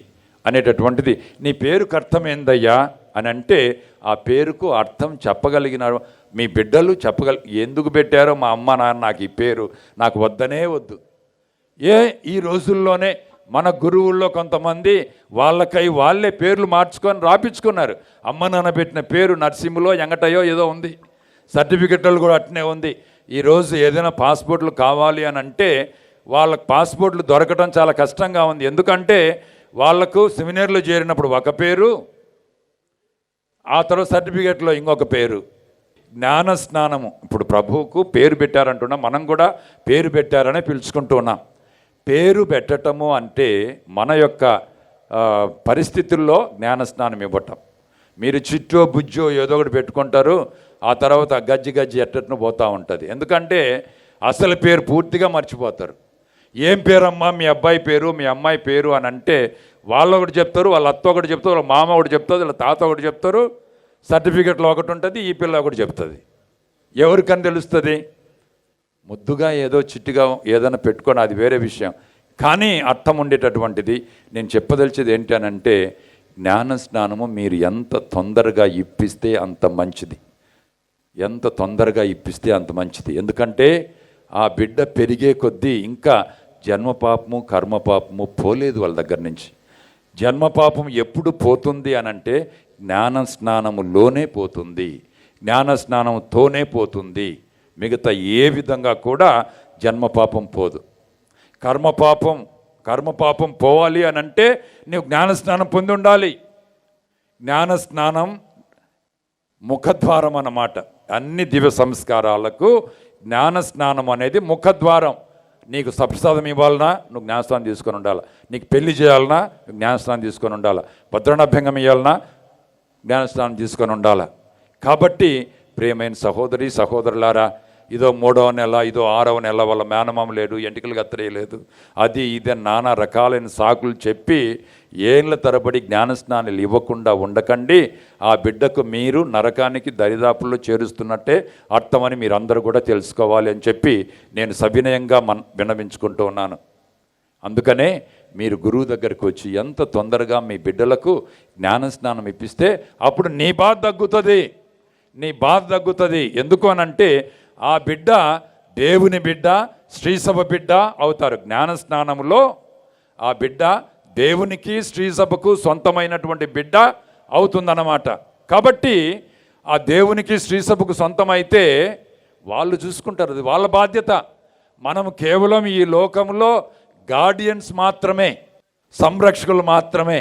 Speaker 3: అనేటటువంటిది. నీ పేరుకు అర్థం ఏందయ్యా అని అంటే ఆ పేరుకు అర్థం చెప్పగలిగిన మీ బిడ్డలు ఎందుకు పెట్టారో మా అమ్మ నాన్న నాకు ఈ పేరు నాకు వద్దనే వద్దు. ఈ రోజుల్లోనే మన గురువుల్లో కొంతమంది వాళ్ళే పేర్లు మార్చుకొని రాపించుకున్నారు. అమ్మ నాన్న పెట్టిన పేరు నర్సింహులో ఎంగటయో ఏదో ఉంది, సర్టిఫికెట్లు కూడా అట్నే ఉంది. ఈరోజు ఏదైనా పాస్పోర్ట్లు కావాలి అని అంటే వాళ్ళకు పాస్పోర్ట్లు దొరకడం చాలా కష్టంగా ఉంది. ఎందుకంటే వాళ్లకు సెమినార్లో చేరినప్పుడు ఒక పేరు, ఆ తర్వాత సర్టిఫికెట్లో ఇంకొక పేరు. జ్ఞాన స్నానము, ఇప్పుడు ప్రభువుకు పేరు పెట్టారంటున్నాం, మనం కూడా పేరు పెట్టారనే పిలుచుకుంటూ ఉన్నాం. పేరు పెట్టటము అంటే మన యొక్క పరిస్థితుల్లో జ్ఞాన స్నానం ఇవ్వటం. మీరు చిట్టో బుజ్జో ఏదో ఒకటి పెట్టుకుంటారు, ఆ తర్వాత గజ్జి ఎట్టను పోతూ ఉంటుంది. ఎందుకంటే అసలు పేరు పూర్తిగా మర్చిపోతారు. ఏం పేరమ్మా మీ అబ్బాయి పేరు, మీ అమ్మాయి పేరు అని అంటే వాళ్ళు ఒకటి చెప్తారు, వాళ్ళ అత్త ఒకటి చెప్తారు, వాళ్ళ మామ ఒకటి చెప్తారు, వాళ్ళ తాత ఒకటి చెప్తారు, సర్టిఫికెట్లో ఒకటి ఉంటుంది, ఈ పిల్ల ఒకటి చెప్తుంది. ఎవరికని తెలుస్తుంది? ముద్దుగా ఏదో చిట్టిగా ఏదైనా పెట్టుకొని అది వేరే విషయం, కానీ అర్థం ఉండేటటువంటిది. నేను చెప్పదలిచేది ఏంటి అని అంటే, జ్ఞాన స్నానము మీరు ఎంత తొందరగా ఇప్పిస్తే అంత మంచిది, ఎంత తొందరగా ఇప్పిస్తే అంత మంచిది. ఎందుకంటే ఆ బిడ్డ పెరిగే కొద్దీ ఇంకా జన్మపాపము కర్మపాపము పోలేదు వాళ్ళ దగ్గర నుంచి. జన్మపాపం ఎప్పుడు పోతుంది అని అంటే జ్ఞాన స్నానములోనే పోతుంది, జ్ఞాన స్నానంతోనే పోతుంది. మిగతా ఏ విధంగా కూడా జన్మపాపం పోదు. కర్మపాపం పోవాలి అని అంటే నువ్వు జ్ఞానస్నానం పొంది ఉండాలి. జ్ఞానస్నానం ముఖద్వారం అన్నమాట. అన్ని దివ్య సంస్కారాలకు జ్ఞానస్నానం అనేది ముఖద్వారం. నీకు సప్రసాదం ఇవ్వాలన్నా నువ్వు జ్ఞానస్నానం తీసుకొని ఉండాలి, నీకు పెళ్లి చేయాలన్నా జ్ఞానస్నానం తీసుకొని ఉండాలి, భద్రణాభ్యంగం ఇవ్వాలన్నా జ్ఞానస్నానం తీసుకొని ఉండాలి. కాబట్టి ప్రియమైన సహోదరి సహోదరులారా, ఇదో 3వ నెల, ఇదో 6వ నెల, వాళ్ళ మేనమామ లేడు, ఎంటికలు కత్తరేయలేదు, అది ఇదే నానా రకాలైన సాకులు చెప్పి ఏళ్ళ తరబడి జ్ఞానస్నానాలు ఇవ్వకుండా ఉండకండి. ఆ బిడ్డకు మీరు నరకానికి దరిదాపుల్లో చేరుస్తున్నట్టే అర్థమని మీరందరూ కూడా తెలుసుకోవాలి అని చెప్పి నేను సవినయంగా విన్నవించుకుంటూ ఉన్నాను. అందుకనే మీరు గురువు దగ్గరికి వచ్చి ఎంత తొందరగా మీ బిడ్డలకు జ్ఞానస్నానం ఇప్పిస్తే అప్పుడు నీ బాధ తగ్గుతుంది. ఎందుకు అనంటే ఆ బిడ్డ దేవుని బిడ్డ, శ్రీసభ బిడ్డ అవుతారు. జ్ఞానస్నానంలో ఆ బిడ్డ దేవునికి శ్రీసభకు సొంతమైనటువంటి బిడ్డ అవుతుందన్నమాట. కాబట్టి ఆ దేవునికి శ్రీసభకు సొంతమైతే వాళ్ళు చూసుకుంటారు, అది వాళ్ళ బాధ్యత. మనం కేవలం ఈ లోకంలో గార్డియన్స్ మాత్రమే, సంరక్షకులు మాత్రమే.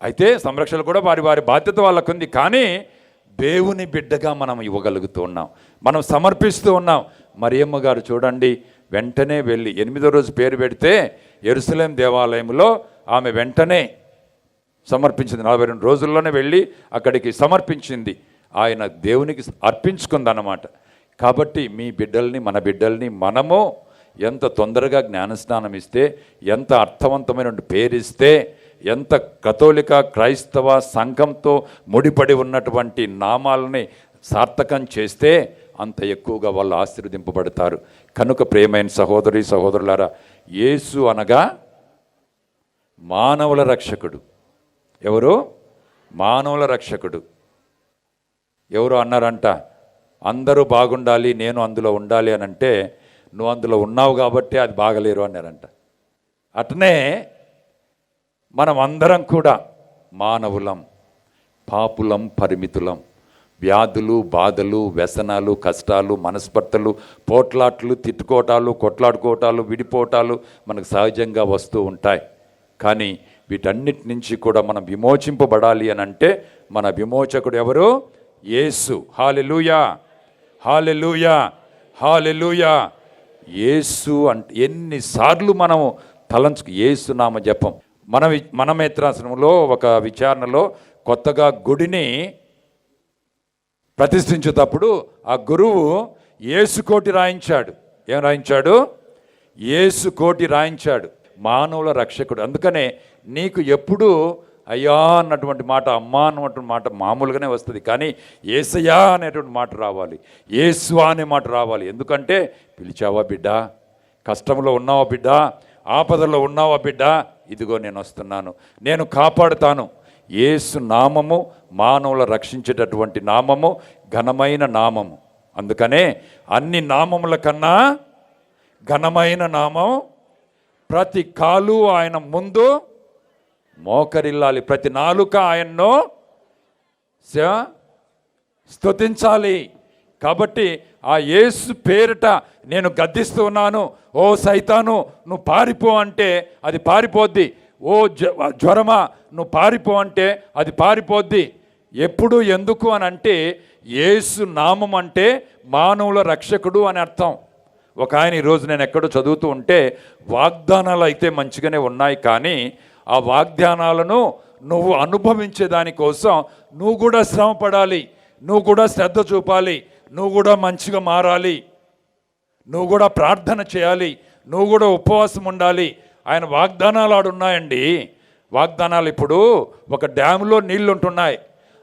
Speaker 3: అయితే సంరక్షకులు కూడా వారి బాధ్యత వాళ్ళకు ఉంది. కానీ దేవుని బిడ్డగా మనం ఇవ్వగలుగుతూ ఉన్నాం, మనం సమర్పిస్తూ ఉన్నాం. మరియమ్మ గారు చూడండి, వెంటనే వెళ్ళి 8వ రోజు పేరు పెడితే యెరూషలేం దేవాలయంలో ఆమె వెంటనే సమర్పించింది. 42 రోజుల్లోనే వెళ్ళి అక్కడికి సమర్పించింది. ఆయన దేవునికి అర్పించుకుందన్నమాట. కాబట్టి మీ బిడ్డల్ని, మన బిడ్డల్ని మనము ఎంత తొందరగా జ్ఞానస్నానం ఇస్తే, ఎంత అర్థవంతమైన పేరిస్తే, ఎంత కథోలిక క్రైస్తవ సంఘంతో ముడిపడి ఉన్నటువంటి నామాలని సార్థకం చేస్తే అంత ఎక్కువగా వాళ్ళు ఆశీర్వదింపబడతారు. కనుక ప్రియమైన సహోదరి సహోదరులారా, యేసు అనగా మానవుల రక్షకుడు. ఎవరు? మానవుల రక్షకుడు. ఎవరు అన్నారంట, అందరూ బాగుండాలి, నేను అందులో ఉండాలి అని అంటే, నువ్వు అందులో ఉన్నావు కాబట్టి అది బాగలేరు అన్నారంట. అట్నే మనం అందరం కూడా మానవులం, పాపులం, పరిమితులం. వ్యాధులు, బాధలు, వ్యసనాలు, కష్టాలు, మనస్పర్ధలు, పోట్లాట్లు, తిట్టుకోవటాలు, కొట్లాడుకోవటాలు, విడిపోవటాలు మనకు సహజంగా వస్తూ ఉంటాయి. కానీ వీటన్నిటి నుంచి కూడా మనం విమోచింపబడాలి అని అంటే మన విమోచకుడు ఎవరు? యేసు. హల్లెలూయా, హల్లెలూయా, హల్లెలూయా. యేసు అంటే ఎన్నిసార్లు మనము తలంచుకు యేసు నామ జపం. మన మేత్రాసనంలో ఒక విచారణలో కొత్తగా గుడిని ప్రతిష్ఠించేటప్పుడు ఆ గురువు యేసు కోటి రాయించాడు. ఏం రాయించాడు? యేసు కోటి రాయించాడు. మానవుల రక్షకుడు. అందుకనే నీకు ఎప్పుడు అయ్యా అన్నటువంటి మాట, అమ్మా అన్నటువంటి మాట మామూలుగానే వస్తుంది. కానీ యేసయ్యా అనేటువంటి మాట రావాలి, యేసు అనే మాట రావాలి. ఎందుకంటే పిలిచావా బిడ్డ, కష్టంలో ఉన్నావా బిడ్డ, ఆపదలో ఉన్నావా బిడ్డ, ఇదిగో నేను వస్తున్నాను, నేను కాపాడుతాను. యేసు నామము మానవుల రక్షించేటటువంటి నామము, ఘనమైన నామము. అందుకనే అన్ని నామముల కన్నా ఘనమైన నామం. ప్రతి కాలు ఆయన ముందు మోకరిల్లాలి, ప్రతి నాలుక ఆయన్ను స్తుతించాలి. కాబట్టి ఆ యేసు పేరిట నేను గద్దిస్తూ ఉన్నాను, ఓ సైతాను నువ్వు పారిపో అంటే అది పారిపోద్ది, ఓ జ్వరమా నువ్వు పారిపో అంటే అది పారిపోద్ది. ఎప్పుడు, ఎందుకు అని అంటే యేసు నామం అంటే మానవుల రక్షకుడు అని అర్థం. ఒక ఆయన ఈరోజు నేను ఎక్కడో చదువుతూ ఉంటే, వాగ్దానాలు అయితే మంచిగానే ఉన్నాయి, కానీ ఆ వాగ్దానాలను నువ్వు అనుభవించే దానికోసం నువ్వు కూడా శ్రమ పడాలి, నువ్వు కూడా శ్రద్ధ చూపాలి, నువ్వు కూడా మంచిగా మారాలి, నువ్వు కూడా ప్రార్థన చేయాలి, నువ్వు కూడా ఉపవాసం ఉండాలి. ఆయన వాగ్దానాలు ఆడున్నాయండి. వాగ్దానాలు ఇప్పుడు ఒక డ్యాములో నీళ్లు ఉంటున్నాయి.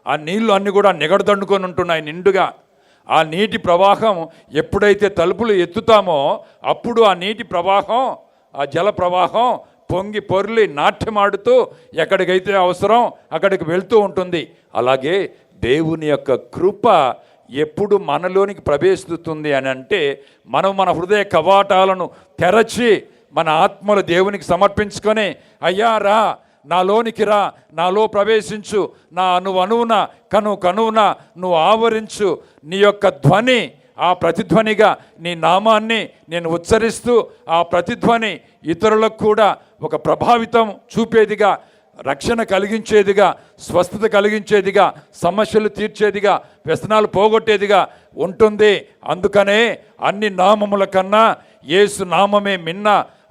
Speaker 3: ఆ నీళ్లు అన్నీ కూడా నిగడదండుకొని ఉంటున్నాయి నిండుగా. ఆ నీటి ప్రవాహం ఎప్పుడైతే తలుపులు ఎత్తుతామో అప్పుడు ఆ నీటి ప్రవాహం, ఆ జల ప్రవాహం పొంగి పొర్లి నాట్యమాడుతూ ఎక్కడికైతే అవసరం అక్కడికి వెళ్తూ ఉంటుంది. అలాగే దేవుని యొక్క కృప ఎప్పుడు మనలోనికి ప్రవేశిస్తుంది అని అంటే మనం మన హృదయ కవాటాలను తెరచి మన ఆత్మలు దేవునికి సమర్పించుకొని, అయ్యా రా, నాలోనికి రా, నాలో ప్రవేశించు, నా అణువున కనువున నువ్వు ఆవరించు, నీ యొక్క ధ్వని, ఆ ప్రతిధ్వనిగా నీ నామాన్ని నేను ఉచ్చరిస్తూ ఆ ప్రతిధ్వని ఇతరులకు కూడా ఒక ప్రభావితం చూపేదిగా, రక్షణ కలిగించేదిగా, స్వస్థత కలిగించేదిగా, సమస్యలు తీర్చేదిగా, వ్యసనాలు పోగొట్టేదిగా ఉంటుంది. అందుకనే అన్ని నామముల కన్నా యేసు నామమే మిన్న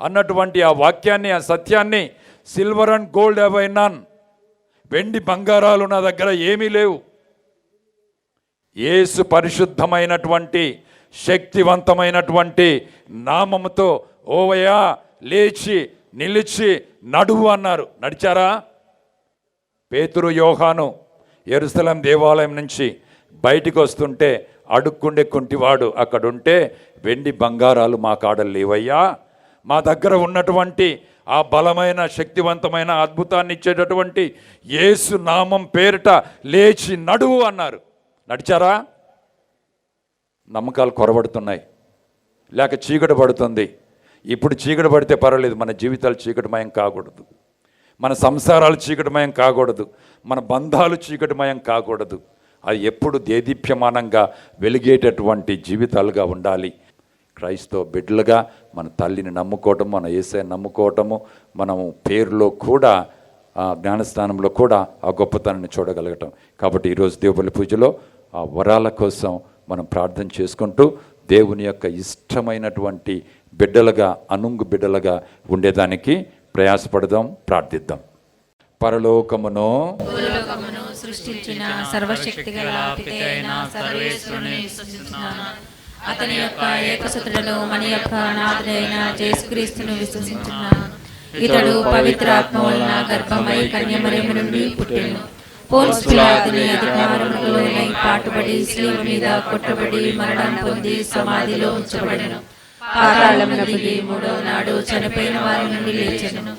Speaker 3: అన్నటువంటి ఆ వాక్యాన్ని, ఆ సత్యాన్ని, silver and gold have I none, వెండి బంగారాలు నా దగ్గర ఏమీ లేవు, యేసు పరిశుద్ధమైనటువంటి శక్తివంతమైనటువంటి నామముతో ఓవయ్యా లేచి నిలిచి నడువు అన్నారు. నడిచారా? పేతురు, యోహాను యెరూషలేం దేవాలయం నుంచి బయటికి వస్తుంటే అడుక్కుండే కుంటివాడు అక్కడుంటే, వెండి బంగారాలు మా కాడలు లేవయ్యా, మా దగ్గర ఉన్నటువంటి ఆ బలమైన శక్తివంతమైన అద్భుతాన్ని ఇచ్చేటటువంటి యేసు నామం పేరిట లేచి నడువు అన్నారు. నడిచారా? నమ్మకాలు కొరబడుతున్నాయి, లేక చీకటి పడుతుంది. ఇప్పుడు చీకటి పడితే పర్వాలేదు, మన జీవితాలు చీకటిమయం కాకూడదు, మన సంసారాలు చీకటిమయం కాకూడదు, మన బంధాలు చీకటిమయం కాకూడదు. అది ఎప్పుడు దేదీప్యమానంగా వెలిగేటటువంటి జీవితాలుగా ఉండాలి. క్రైస్తవ బిడ్డలుగా మన తల్లిని నమ్ముకోవటం, మన యేసయ్యను నమ్ముకోవటము, మనము పేరులో కూడా, జ్ఞానస్థానంలో కూడా ఆ గొప్పతనాన్ని చూడగలగటం. కాబట్టి ఈరోజు దేవుని పూజలో ఆ వరాల కోసం మనం ప్రార్థన చేసుకుంటూ దేవుని యొక్క ఇష్టమైనటువంటి బిడ్డలుగా, అనుంగు బిడ్డలుగా ఉండేదానికి ప్రయాసపడదాం, ప్రార్థిద్దాం. పరలోకమును
Speaker 6: సృష్టించిన సర్వశక్తిగల పితైన సర్వేశ్వరుని విశ్వసించున్నాను. అతని యొక్క ఏకసుతుడను మన యొక్క నాథుడైన యేసుక్రీస్తును విశ్వసించున్నాను. ఇతడు పవిత్రాత్మ వలన గర్భమై కన్యమరియము నుండి పుట్టెను. పోన్సు పిలాతుని అధికారములకు లోనై పాటుపడి శిలువ మీద కొట్టబడి మరణం పొంది సమాధిలో ఉంచబడెను. పాతాళమునకు దిగి మూడవ నాడు చనిపోయిన వారి నుండి లేచెను.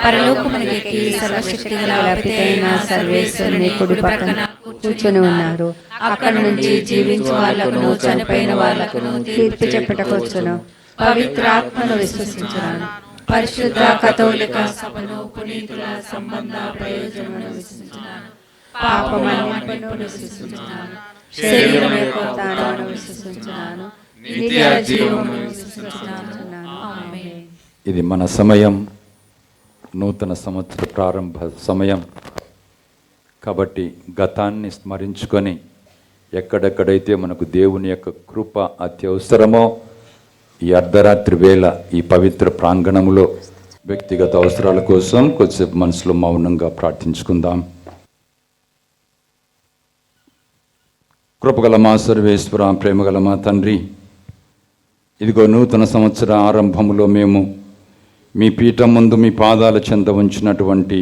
Speaker 6: పరలోకమునకెక్కి సర్వశక్తిగల పితైన సర్వేశ్వరుని కుడి పక్కన కూర్చొని ఉన్నారు. అక్కడి నుంచి జీవించు వాళ్ళకును చనిపోయిన వాళ్ళకును తీర్పు చెప్పుటకొచ్చును. పవిత్రాత్మను విశ్వసించున్నాను. పరిశుద్ధ కథోలిక సభను, పునీతుల సంబంధ ప్రయోజనమును విశ్వసించున్నాను. పాపమన్నిటిని విశ్వసించున్నాను. శరీరం యొక్క ఉత్థానమును విశ్వసించున్నాను. నిత్య జీవమును విశ్వసించున్నాను. ఆమేన్.
Speaker 3: ఇది మన సమయం, నూతన సంవత్సర ప్రారంభ సమయం. కాబట్టి గతాన్ని స్మరించుకొని ఎక్కడెక్కడైతే మనకు దేవుని యొక్క కృప అత్యవసరమో ఈ అర్ధరాత్రి వేళ ఈ పవిత్ర ప్రాంగణంలో వ్యక్తిగత అవసరాల కోసం కొద్దిసేపు మనసులో మౌనంగా ప్రార్థించుకుందాం. కృపగల మా సర్వేశ్వర, ప్రేమగల మా తండ్రి, ఇదిగో నూతన సంవత్సర ఆరంభంలో మేము మీ పీఠం ముందు మీ పాదాల చెంత ఉంచినటువంటి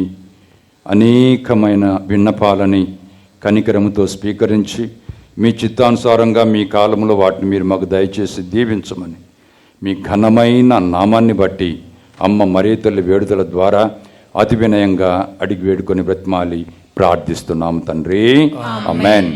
Speaker 3: అనేకమైన విన్నపాలని కనికరముతో స్వీకరించి మీ చిత్తానుసారంగా మీ కాలంలో వాటిని మీరు మాకు దయచేసి దీవించమని మీ ఘనమైన నామాన్ని బట్టి అమ్మ మరియ తల్లి వేడుదల ద్వారా అతి వినయంగా అడిగి వేడుకొని బ్రతిమాలి ప్రార్థిస్తున్నాం తండ్రి. ఆమేన్.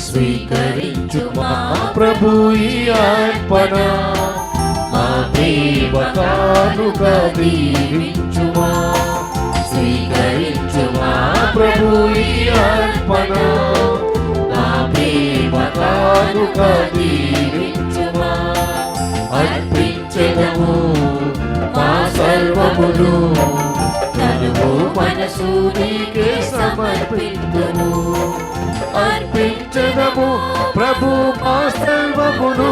Speaker 1: స్వీకరించు మా ప్రభు ఈ అర్పణ, మా దేవతానుగా దీవించుమా. స్వీకరించు మా ప్రభు ఈ అర్పణ, మా దేవతానుగా దీవించుమా. అర్పించెదము మా సర్వమును, తనువు మనసు నీకే సమర్పింతుము. అర్పించదము ప్రభు మా సర్వమును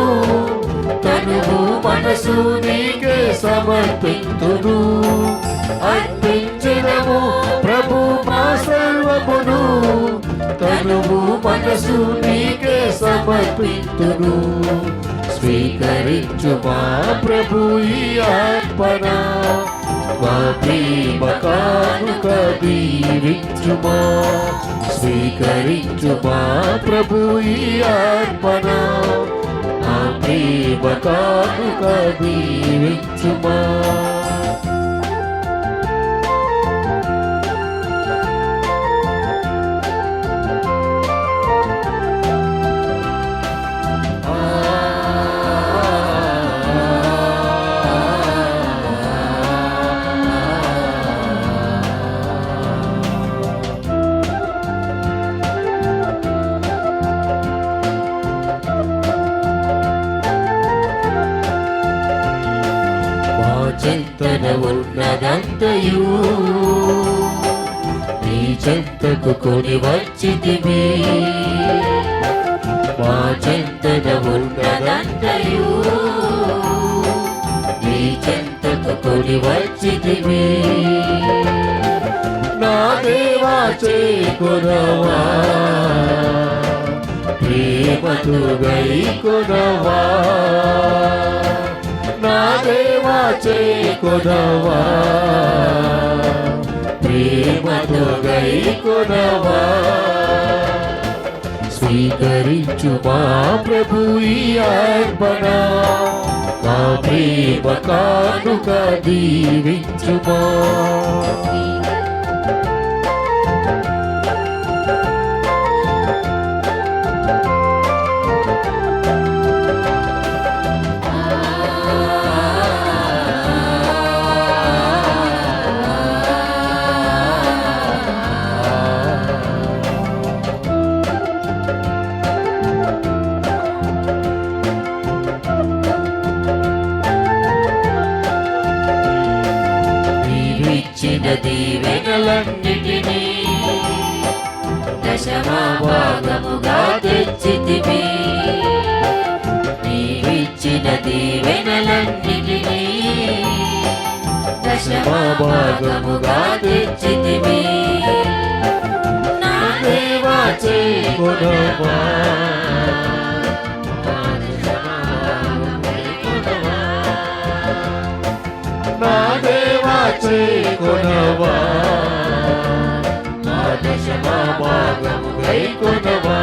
Speaker 1: తనువు మనసు నీకే సమర్పింతును అర్పించదము ప్రభు మా సర్వమును తనువు మనసు నీకే సమర్పింతును స్వీకరించు మా ప్రభు ఈ అర్పణ మా ప్రేమ కానుక దీవించుమా స్వీకరించు మా ప్రభు ఈ అర్పణ మా ప్రేమ కానుక దీవించుమా చెంతన ఉన్నదంతయు నీ చెంతకు కొని వచ్చితివి మా చెంతన ఉన్నదంతయు నీ చెంతకు కొని వచ్చితివి నా దేవా చేకొనవా ప్రేమతో గైకొనవా నా దేవా చేకొనవా ప్రేమతో గైకొనవా స్వీకరించు మా ప్రభు ఈ అర్పణ మా ప్రేమ కానుక దీవించుమా దీవెనలన్నిటినీ దశమా భాగముగా తెచ్చితివి నీవిచ్చిన దీవెనలన్నిటినీ దశమా భాగముగా తెచ్చితివి నా దేవా చేకొనవా నా దేవా చేకొనవా నా దశమా భాగము గైకొనవా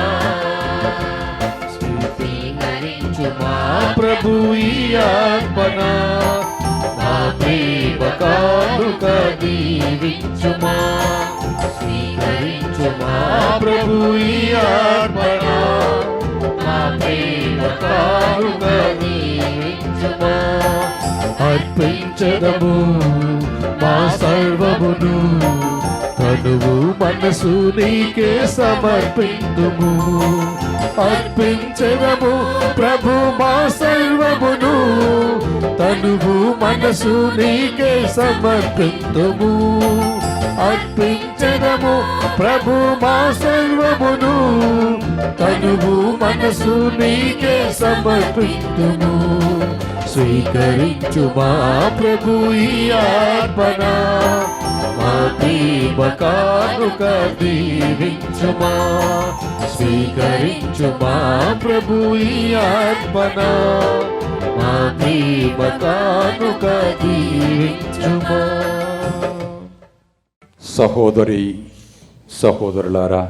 Speaker 1: స్వీకరించు మా ప్రభు ఈ అర్పణ మా ప్రేమ కానుక దీవించుమా స్వీకరించు మా ప్రభు ఈ అర్పణ మా ప్రేమ కానుక దీవించుమా అర్పించదము మా సర్వమును తనువు మనసు నీకే సమర్పింతుము అర్పించదము ప్రభు మా సర్వమును తనువు మనసు నీకే సమర్పింతుము అర్పించదము ప్రభు మా సర్వమును తనువు మనసు నీకే సమర్పింతుము స్వీకరించు మా ప్రభు ఈ అర్పణ మా ప్రేమ కానుక దీవించుమా స్వీకరించు మా ప్రభు ఈ అర్పణ మా ప్రేమ కానుక దీవించుమా
Speaker 3: సహోదరి సహోదరులారా,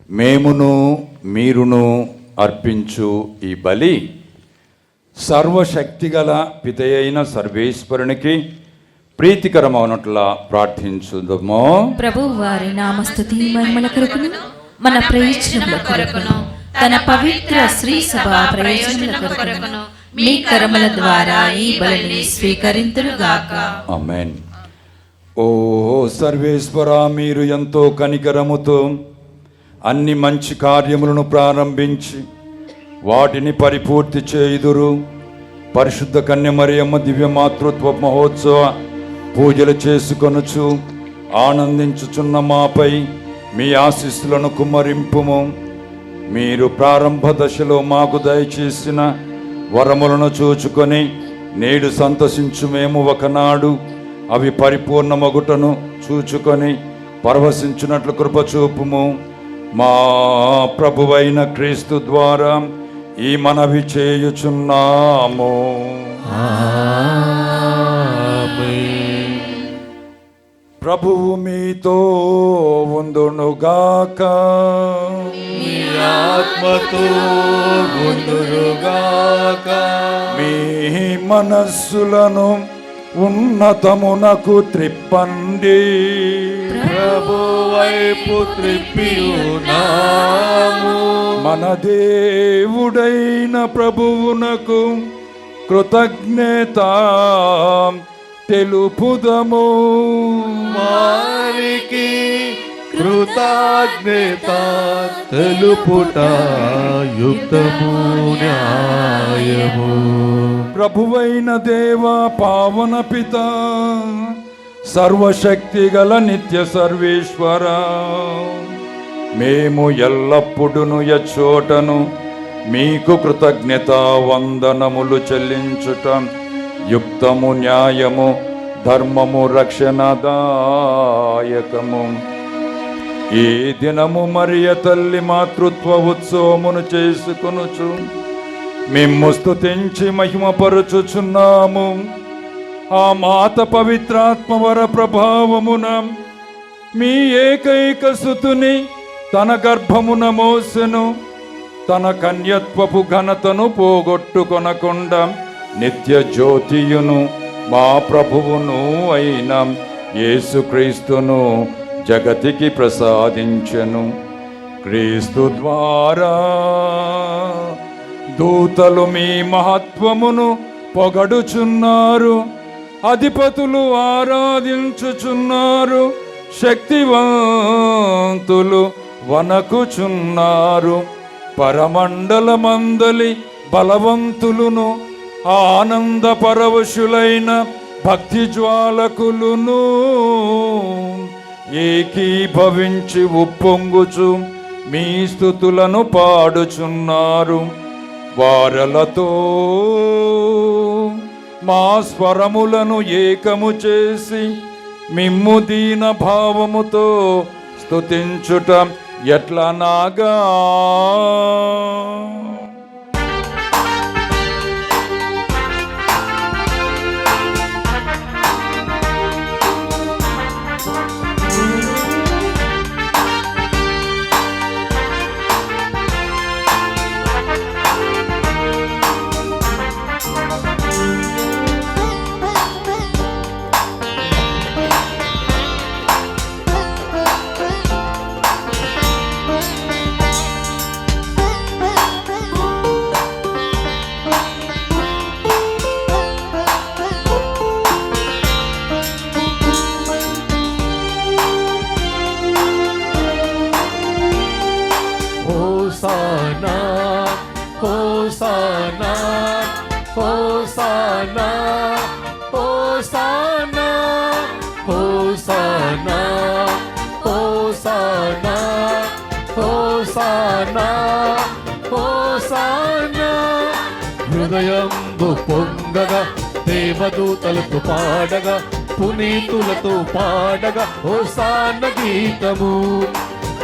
Speaker 3: మేమును మీరును అర్పించు ఈ బలి సర్వశక్తిగల పితయైన సర్వేశ్వరునికి ప్రీతికరమవునట్లా ప్రార్థించుదము.
Speaker 6: ప్రభు వారి నామస్తుతి మహిమల కొరకును మన ప్రయోజనముల కొరకును తన పవిత్ర శ్రీ సభ ప్రయోజనముల కొరకును మీ కర్మల ద్వారా ఈ బలిని స్వీకరింతురుగాక.
Speaker 3: ఆమేన్. ఓ సర్వేశ్వర, మీరు ఎంతో కనికరముతో అన్ని మంచి కార్యములను ప్రారంభించి వాటిని పరిపూర్తి చేయుదురు. పరిశుద్ధ కన్య మరియమ్మ దివ్య మాతృత్వ మహోత్సవ పూజలు చేసుకొనుచు ఆనందించుచున్న మాపై మీ ఆశీస్సులను కుమ్మరింపుము. మీరు ప్రారంభ దశలో మాకు దయచేసిన వరములను చూచుకొని నేడు సంతసించు మేము ఒకనాడు అవి పరిపూర్ణమగుటను చూచుకొని పరవశించున్నట్లు కృపచూపుము. మా ప్రభువైన క్రీస్తు ద్వారా ఈ మనవి చేయుచున్నాము. ప్రభువు మీతో ఉండునుగాక.
Speaker 1: మీ ఆత్మతో ఉండునుగాక.
Speaker 3: మీ మనస్సులను ఉన్నతమునకు త్రిప్పండి.
Speaker 1: ప్రభు వైపు త్రిప్పియున్నాము.
Speaker 3: మన దేవుడైన ప్రభువునకు కృతజ్ఞత తెలుపుదము.
Speaker 1: వారికి కృతజ్ఞత తెలుపుట యుక్తము న్యాయము.
Speaker 3: ప్రభువైన దేవా, పావన పిత, సర్వశక్తి గల నిత్య సర్వేశ్వర, మేము ఎల్లప్పుడూ యచ్చోటను మీకు కృతజ్ఞత వందనములు చెల్లించుట యుక్తము న్యాయము ధర్మము రక్షణదాయకము. ఈ దినము మరియ తల్లి మాతృత్వ ఉత్సవమును చేసుకొనుచు మిమ్ము స్తుతించి మహిమపరుచుచున్నాము. ఆ మాత పవిత్రాత్మ వర ప్రభావమున మీ ఏకైక సుతుని తన గర్భమున మోసెను. తన కన్యత్వపు ఘనతను పోగొట్టుకొనకుండా నిత్య జ్యోతియును మా ప్రభువును అయిన యేసుక్రీస్తును జగతికి ప్రసాదించెను. క్రీస్తు ద్వారా దూతలు మీ మహత్వమును పొగడుచున్నారు, అధిపతులు ఆరాధించుచున్నారు, శక్తివంతులు వనకుచున్నారు. పరమండలమందలి బలవంతులును ఆనంద పరవశులైన భక్తి జ్వాలకులును ఏకీభవించి ఉప్పొంగుచు మీ స్తుతులను పాడుచున్నారు. వారలతో మా స్వరములను ఏకము చేసి మిమ్ము దీన భావముతో స్తుతించుట ఎట్లనాగా
Speaker 1: హోసానా హోసానా హోసానా హోసానా హోసానా హోసానా హోసానా హోసానా. హృదయంబు పొంగగా దేవదూతలతో పాడగా పునీతులతో పాడగా హోసాన గీతము.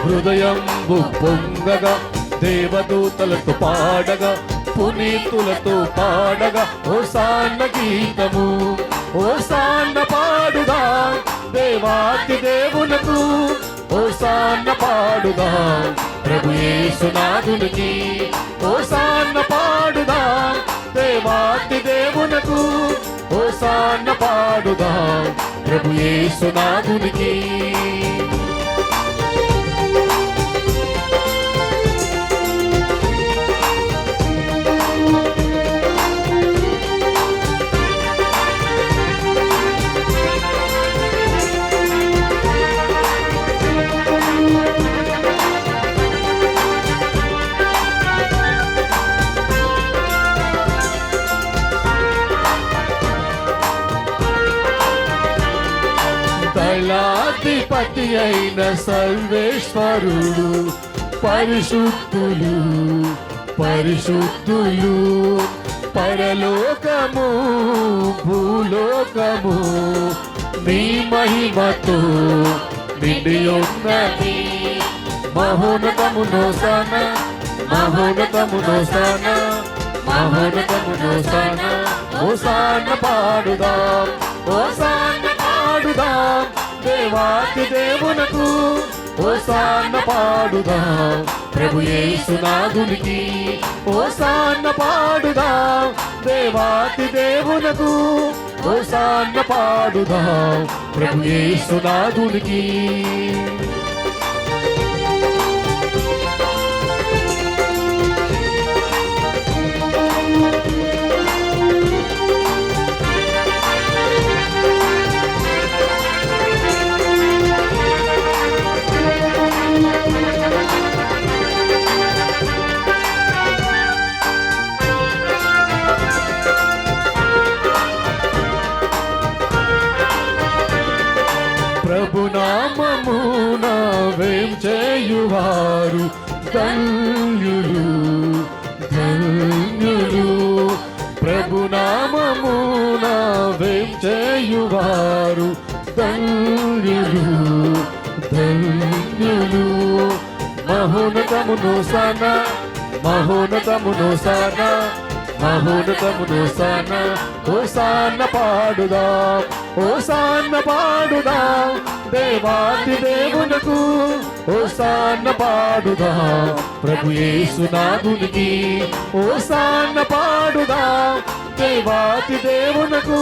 Speaker 1: హృదయంబు పొంగగా దేవదూతలతో పాడగా పునీతులతో పాడగా హోసాన గీతము. హోసాన పాడుదా దేవాతి దేవునకు, హోసాన పాడుదా ప్రభు యేసునాథునికి. హోసాన పాడుదా దేవాతి దేవునకు, హోసాన పాడుదా ప్రభు యేసునాథునికి. దళాధిప పతి అయిన సర్వేశ్వరుడు పరిశుద్ధులు పరిశుద్ధులు పరలోకము భూలోకము నీ మహిమతో నిండి ఉన్నది మహోన్నతమునోసాన మహోన్నతమునోసాన మహోన్నతమునోసాన ఓసాన పాడుదాం ఓసాన పాడుదాం దేవాతి దేవునకు ఓసాన పాడుదాం ప్రభు యేసునాథునికి ఓసాన పాడుదాం దేవాతి దేవునకు ఓసాన పాడుదాం ప్రభు యేసునాథునికి ప్రభునామమున వేం చేయువారు ధన్యులు ధన్యులు ప్రభునామమున వేం చేయువారు ధన్యులు ధన్యులు మహోన్నతమునోసాన మహోన్నతమునోసాన మహోన్నతమునోసాన ఓసాన పాడుదాం ఓసాన పాడుదాం దేవాతి దేవునకు ఓసాన పాడుదాం ప్రభు యేసునాథునికి ఓసాన పాడుదాం దేవాతి దేవునకు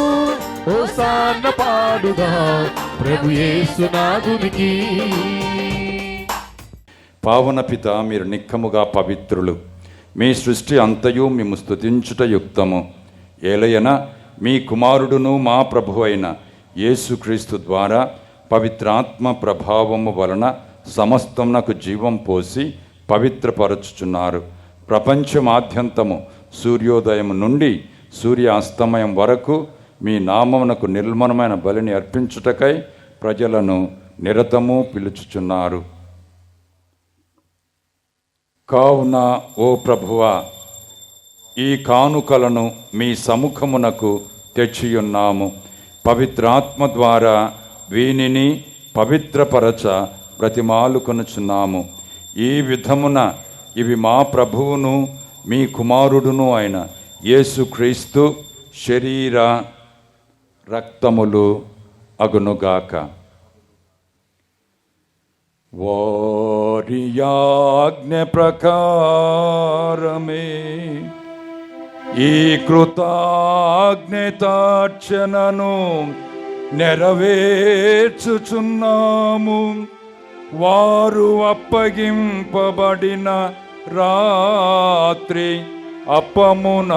Speaker 1: ఓసాన పాడుదాం ప్రభు యేసునాథునికి.
Speaker 3: పావన పిత, మీరు నిక్కముగా పవిత్రులు. మీ సృష్టి అంతయు మేము స్తుతించుట యుక్తము. ఏలయన మీ కుమారుడును మా ప్రభు అయిన యేసుక్రీస్తు ద్వారా పవిత్రాత్మ ప్రభావము వలన సమస్తమునకు జీవం పోసి పవిత్రపరచుచున్నారు. ప్రపంచమాద్యంతము సూర్యోదయం నుండి సూర్యాస్తమయం వరకు మీ నామమునకు నిర్మలమైన బలిని అర్పించుటకై ప్రజలను నిరతము పిలుచుచున్నారు. కావున ఓ ప్రభువా, ఈ కానుకలను మీ సముఖమునకు తెచ్చియున్నాము. పవిత్రాత్మ ద్వారా వీనిని పవిత్రపరచ బ్రతిమాలుకొనుచున్నాము. ఈ విధమున ఇవి మా ప్రభువును మీ కుమారుడును అయిన యేసుక్రీస్తు శరీర రక్తములు అగునుగాక. వారి ఆజ్ఞ ప్రకారమే ఈ కృతజ్ఞతార్చనను నెరవేర్చుచున్నాము. వారు అప్పగింపబడిన రాత్రి అప్పమునందుకొని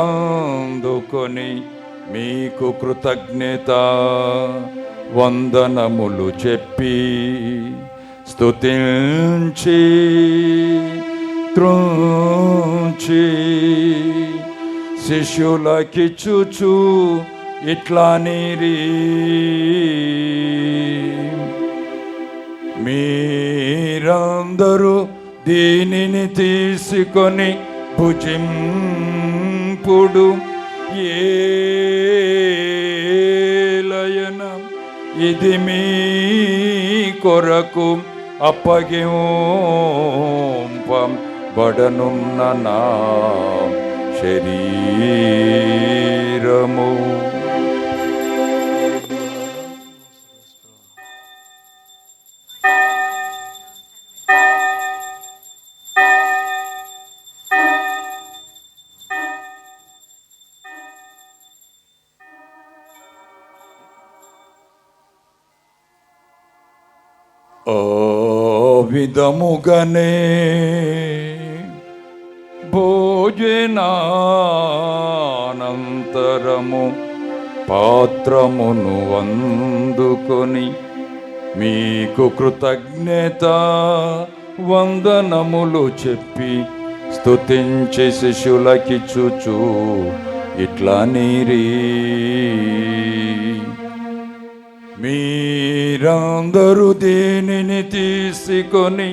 Speaker 3: మీకు కృతజ్ఞత వందనములు చెప్పి స్తుతించి త్రుంచి శిష్యులకిచ్చుచు ఇట్లా నీరి, మీరందరూ దీనిని తీసుకొని భుజింపుడు. ఏలయన ఇది మీ కొరకు అప్పగింపబడనున్న నా శరీరము. ఆ విధముగనే భోజనానంతరము పాత్రమును అందుకొని మీకు కృతజ్ఞత వందనములు చెప్పి స్తుతించి శిష్యులకిచ్చుచు ఇట్లా నీరి, మీరందరూ దీనిని తీసుకొని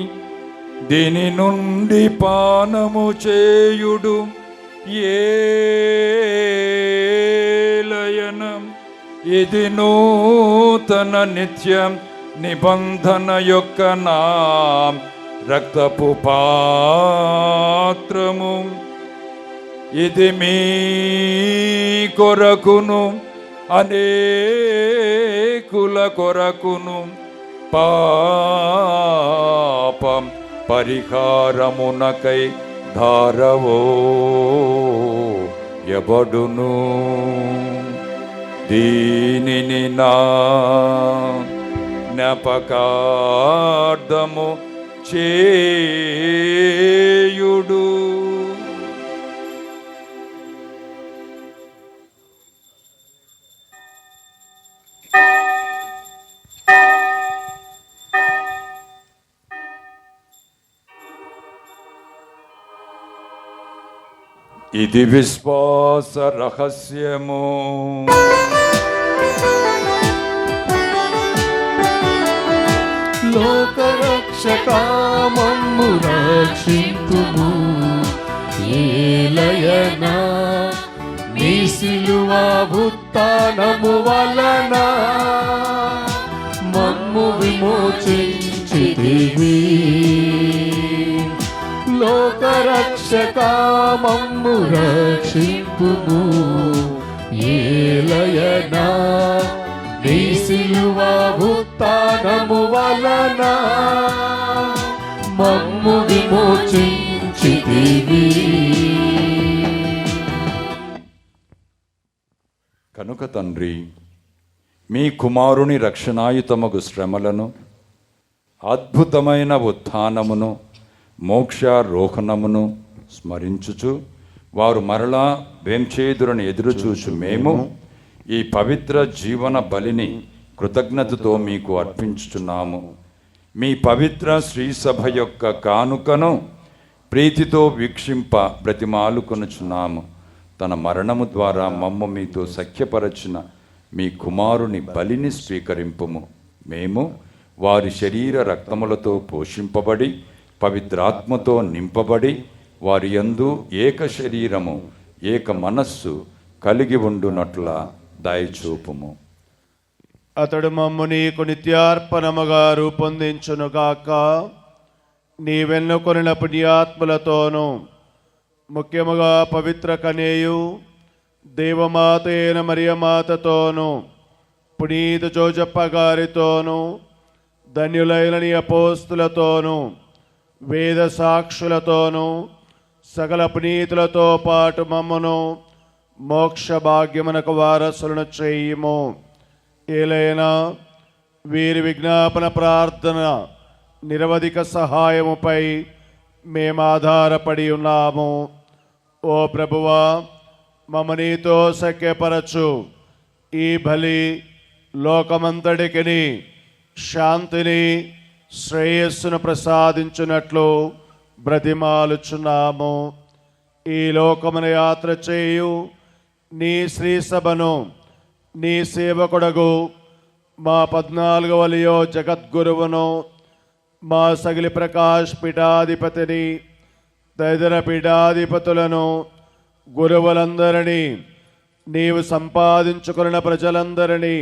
Speaker 3: దీని నుండి పానము చేయుడు. ఏలయనం ఇది నూతన నిత్యం నిబంధన యొక్క నా రక్తపు పాత్రము. ఇది మీ కొరకును అనేకుల కొరకును పాపం పరిహారమునకై ధారవో యబడును. దీనిని నా జ్ఞాపకార్థము చేయుడు. ఇది విశ్వాస రహస్యము.
Speaker 1: లోకరక్షకామమ్ము రక్షింతుము. ఏలయనా నీ సిలువా ఉత్థానము వలన మమ్ము విమోచించితివి. లోకరక్షకామమ్ము రక్షింపుము. ఏలయనా నీ సిలువా ఉత్థానము వలన మమ్ము విమోచించితివి.
Speaker 3: కనుక తండ్రి, మీ కుమారుని రక్షణాయుతమగు శ్రమలను, అద్భుతమైన ఉత్థానమును, మోక్షారోహణమును స్మరించుచు వారు మరలా వేంచేదురని ఎదురుచూచు మేము ఈ పవిత్ర జీవన బలిని కృతజ్ఞతతో మీకు అర్పించుచున్నాము. మీ పవిత్ర శ్రీసభ యొక్క కానుకను ప్రీతితో వీక్షింప బ్రతిమాలుకొనుచున్నాము. తన మరణము ద్వారా మమ్మ మీతో సఖ్యపరచిన మీ కుమారుని బలిని స్వీకరింపుము. మేము వారి శరీర రక్తములతో పోషింపబడి పవిత్రాత్మతో నింపబడి వారి యందు ఏక శరీరము ఏక మనస్సు కలిగి ఉండునట్ల దయచూపుము.
Speaker 2: అతడు మమ్ము నీకు నిత్యార్పణముగా రూపొందించునుగాక. నీవెన్నుకొనిన పుణ్యాత్ములతోనూ ముఖ్యముగా పవిత్ర కనేయు దేవమాత అయిన మరియమాతతోనూ పునీత జోజప్ప గారితోనూ ధన్యులైన నీ అపోస్తులతోనూ వేద సాక్షులతోనూ సకల పునీతులతో పాటు మమ్మను మోక్ష భాగ్యమునకు వారసులను చేయుము. ఏలైనా వీరి విజ్ఞాపన ప్రార్థన నిరవధిక సహాయముపై మేము ఆధారపడి ఉన్నాము. ఓ ప్రభువా, మమ్మ నీతో సఖ్యపరచు. ఈ బలి లోకమంతటికిని శాంతిని శ్రేయస్సును ప్రసాదించున్నట్లు బ్రతిమాలుచున్నాము. ఈ లోకమున యాత్ర చేయు నీ శ్రీసభను నీ సేవకుడగు మా 14వ లియో జగద్గురువును, మా సగిలి ప్రకాష్ పీఠాధిపతిని, తదితర పీఠాధిపతులను, గురువులందరినీ, నీవు సంపాదించుకున్న ప్రజలందరినీ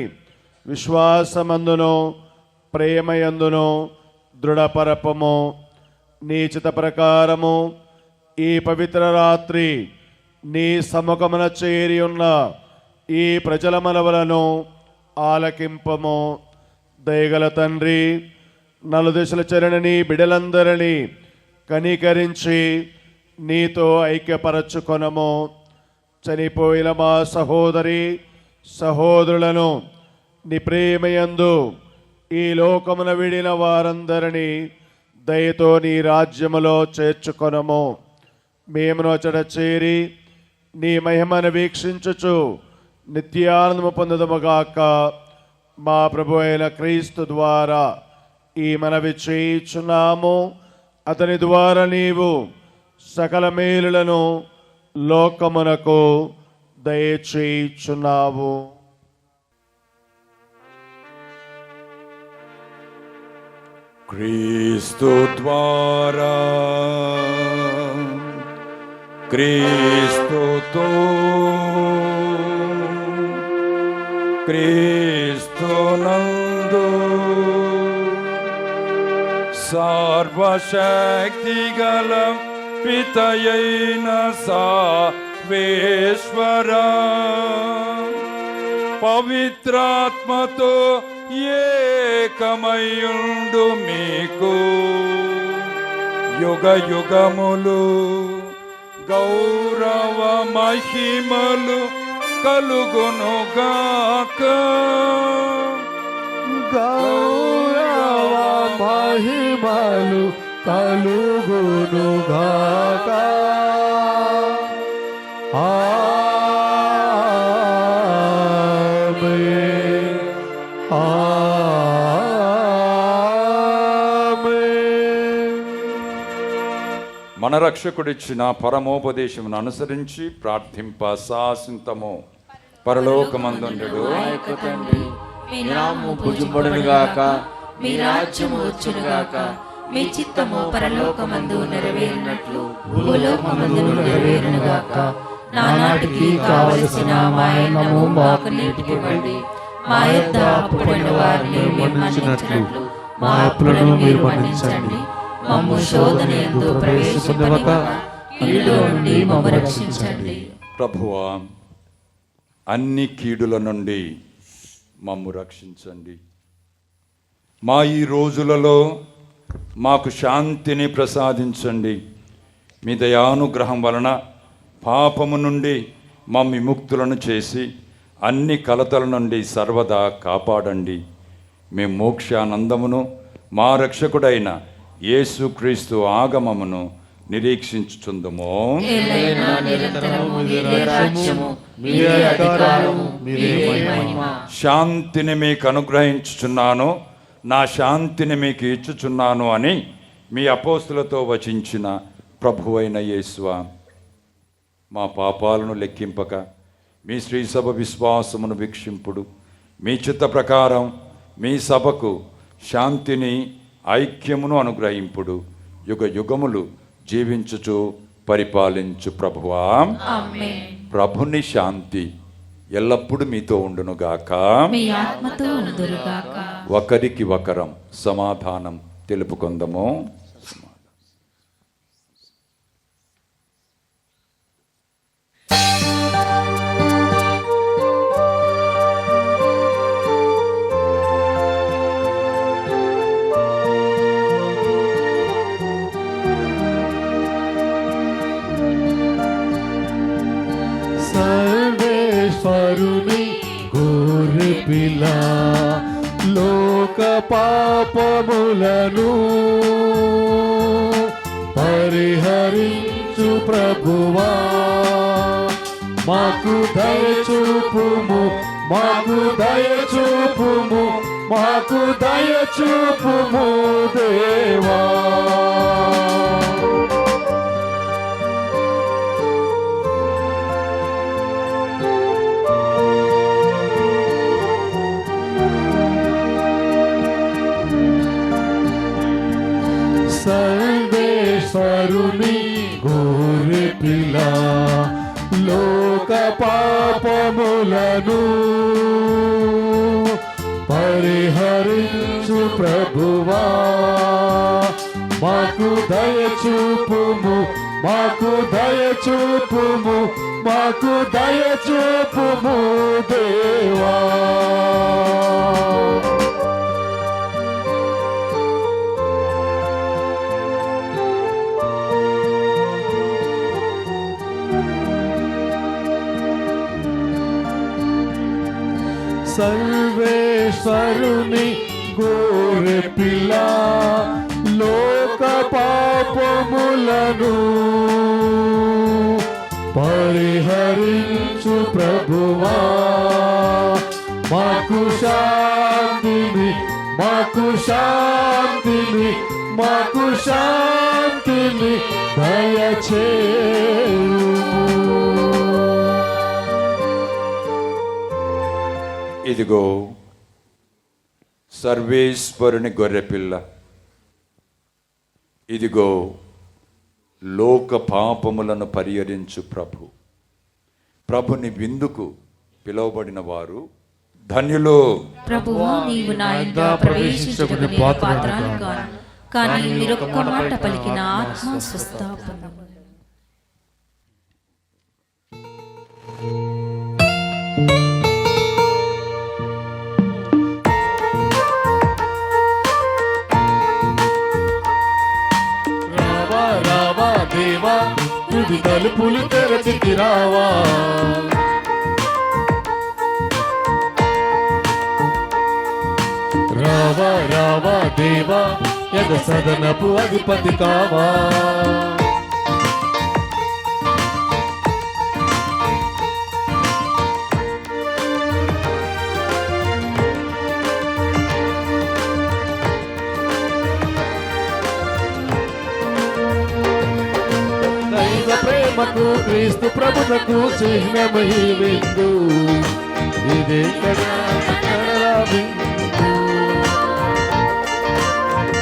Speaker 2: విశ్వాసమందును ప్రేమయందును దృఢపరపము. నీ చిత్త ప్రకారము ఈ పవిత్ర రాత్రి నీ సముఖమున చేరి ఉన్న ఈ ప్రజల మనవలను ఆలకింపము. దయగల తండ్రి, నలుదిశల చెరని నీ బిడలందరినీ కనికరించి నీతో ఐక్యపరచుకొనము. చనిపోయిన మా సహోదరి సహోదరులను నీ ప్రేమయందు ఈ లోకమున విడిన వారందరినీ దయతో నీ రాజ్యములో చేర్చుకొనము. మేము నోచట చేరి నీ మహిమను వీక్షించుచు నిత్యానందము పొందుదముగాక. మా ప్రభు అయిన క్రీస్తు ద్వారా ఈ మనవి చేయుచున్నాము. అతని ద్వారా నీవు సకల మేలులను లోకమునకు దయచేయుచున్నావు.
Speaker 3: క్రీస్తు ద్వారా క్రీస్తుతో క్రీస్తునందు సర్వశక్తిగల పితయైన సర్వేశ్వర పవిత్రాత్మతో ఏకమయుండు మీకు యుగ యుగములు గౌరవ మహిమలు కలుగునుగాక.
Speaker 1: గౌరవ మహిమలు కలుగునుగాక. ఆమేన్. ఆమేన్.
Speaker 3: మన రక్షకుడిచ్చిన పరమోపదేశమును అనుసరించి ప్రార్థింప సాసింతము. పరలోకమందుండు
Speaker 1: మా యొక్క తండ్రి, మీ నామము పూజింపబడునుగాక,
Speaker 6: మీ రాజ్యము వచ్చునుగాక, మీ చిత్తము పరలోకమందు నెరవేరినట్లు భూలోకమందును నెరవేరునుగాక. నానాటికి కావలసిన మా అన్నము మాకు నేటికివ్వండి. మా యొద్ద అప్పు పొందిన వారిని మేము మన్నించినట్లు మా అప్పులను మీరు మన్నించండి. మమ్ము శోధన యందు ప్రవేశింపనివ్వక కీడులో నుండి మమ్ము రక్షించండి.
Speaker 3: ప్రభువా, అన్ని కీడుల నుండి మమ్ము రక్షించండి. మా ఈ రోజులలో మాకు శాంతిని ప్రసాదించండి. మీ దయానుగ్రహం వలన పాపము నుండి మమ్మ విముక్తులను చేసి అన్ని కలతల నుండి సర్వదా కాపాడండి. మేము మోక్షానందమును మా రక్షకుడైన యేసుక్రీస్తు ఆగమమును నిరీక్షించుచుందుము. శాంతిని మీకు అనుగ్రహించుచున్నాను, నా శాంతిని మీకు ఇచ్చుచున్నాను అని మీ అపోస్తులతో వచించిన ప్రభువైన యేసువా, మా పాపాలను లెక్కింపక మీ శ్రీ సభ విశ్వాసమును వీక్షింపుడు. మీ చిత్త ప్రకారం మీ సభకు శాంతిని ఐక్యమును అనుగ్రహింపుడు. యుగ యుగములు జీవించుచు పరిపాలించు ప్రభువా. ప్రభుని శాంతి ఎల్లప్పుడూ మీతో ఉండునుగాక.
Speaker 6: మీ ఆత్మతో ఉండునుగాక.
Speaker 3: ఒకరికి ఒకరం సమాధానం తెలుపుకొందము.
Speaker 1: సర్వేశ్వరుని గొర్రె పిల్ల, లోక పాపములను పరిహరించు ప్రభువా, మాకు దయచూపుము, మాకు దయచూపుము, మాకు దయచూపుము దేవా. సర్వేశ్వరుని గొర్రె పిల్ల, లోక పాపములను పరిహరించు ప్రభువా, మాకు దయచూపుము, మాకు దయచూపుము, మాకు దయచూపుము దేవా. సర్వేశ్వరుని గొర్రె పిల్ల, లోక పాపములను పరిహరించు ప్రభువా, మాకు శాంతిని, మాకు శాంతిని, మాకు శాంతిని దయచేయుము.
Speaker 3: ఇదిగో సర్వేశ్వరుని గొర్రెపిల్ల, ఇదిగో లోక పాపములను పరిహరించు ప్రభుని విందుకు పిలువబడిన వారు ధన్యులు.
Speaker 6: ప్రభువా, నీవు నా ఇంట ప్రవేశించుటకు నేను పాత్రను కాను, కానీ మీరొక్క మాట పలికిన ఆత్మ స్వస్థాపన.
Speaker 1: రావా రావా దేవా, తుది తలుపులు తెరచితి రావా. రావా రావా దేవా, యగ సదనపు అధిపతి కావా. దైవ ప్రేమకు క్రీస్తు ప్రభునకు చిహ్నమై విందు, ఇదే కదా కడల విందు.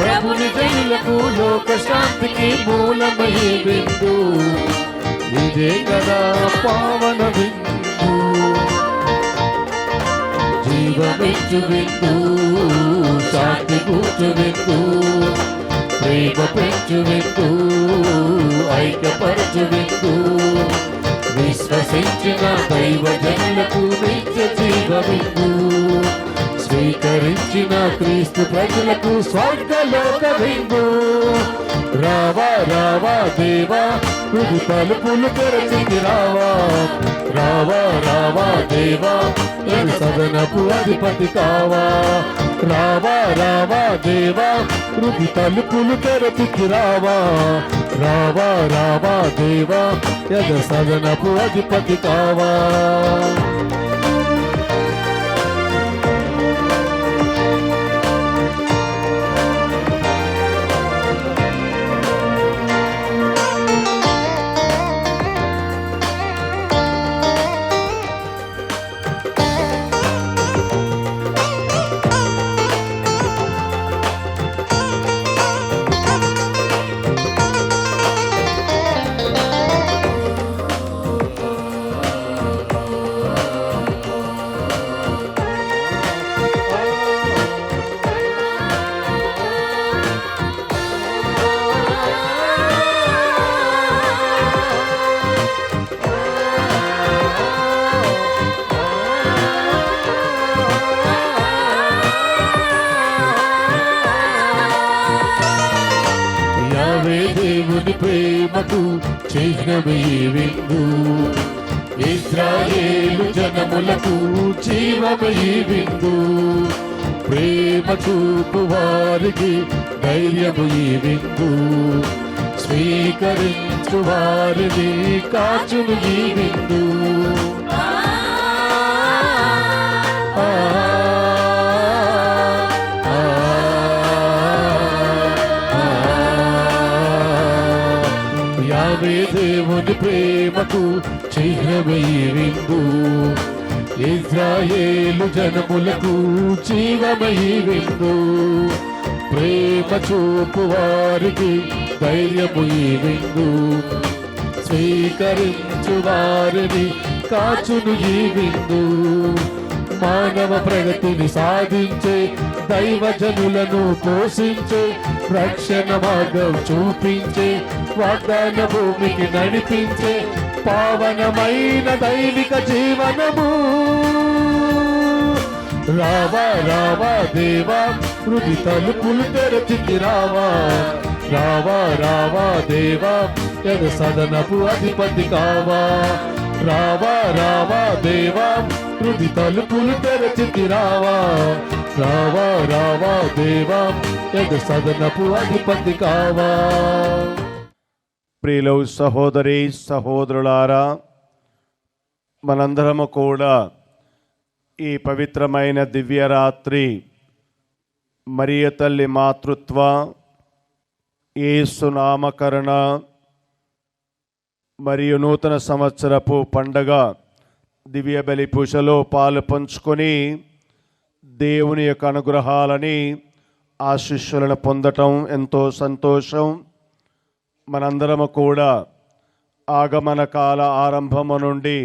Speaker 1: ప్రభుని జనులకు లోక శాంతికి మూలమై విందు, ఇదే కదా పావన విందు. జీవమిచ్చు విందు, శాంతి కూర్చు విందు, ప్రేమ పెంచు విందు, ఐక్యపరచు విందు. విశ్వసించిన దైవ జనులకు నిత్య జీవ విందు, స్వీకరించిన క్రీస్తు ప్రజలకు స్వర్గలోక విందు. రావా రావా దేవా, హృది తలుపులు తెరచితి రావా. రావా రావా దేవా, ఎరు సదనపు అధిపతి కావా. రావా రావా దేవా, హృది తలుపులు తెరచితి రావా. రావా రావా దేవా, ఎరు సదనపు అధిపతి కావా. దేవుని ప్రేమకు చిహ్నమే విందు, ఇశ్రాయేలు జనములకు జీవమే విందు. ప్రేమ చూపు వారికి ధైర్యము విందు, స్వీకరించు వారిని కాచును ఈ విందు. యావే దేవుని ప్రేమకు చిహ్నమే విందు, ఇశ్రాయేలు జనములకు జీవమై విందు. ప్రేమ చూపు వారికి ధైర్యము విందు, స్వీకరించు వారిని కాచును ఈ విందు. మానవ ప్రగతిని సాధించే దైవ జనులను పోషించే, రక్షణ మార్గం చూపించే, వాగ్దాన భూమికి నడిపించే పావనమైన దైవిక జీవనము. రావా రావా దేవా, హృది తలుపులు తెరచితి రావా. రావా రావా దేవా, ఎరు సదనపు అధిపతి కావా. రావా రావా దేవా, హృది తలుపులు తెరచితి రావా. రావా రావా దేవా, ఎరు సదనపు అధిపతి కావా.
Speaker 2: ప్రియులు సహోదరి సహోదరులారా, మనందరము కూడా ఈ పవిత్రమైన దివ్యరాత్రి మరియ తల్లి మాతృత్వ, యేసు నామకరణ మరియు నూతన సంవత్సరపు పండగ దివ్య బలి పూజలో పాలు పంచుకొని దేవుని యొక్క అనుగ్రహాలని ఆశీస్సులను పొందటం ఎంతో సంతోషం. మనందరము కూడా ఆగమన కాల ఆరంభము నుండి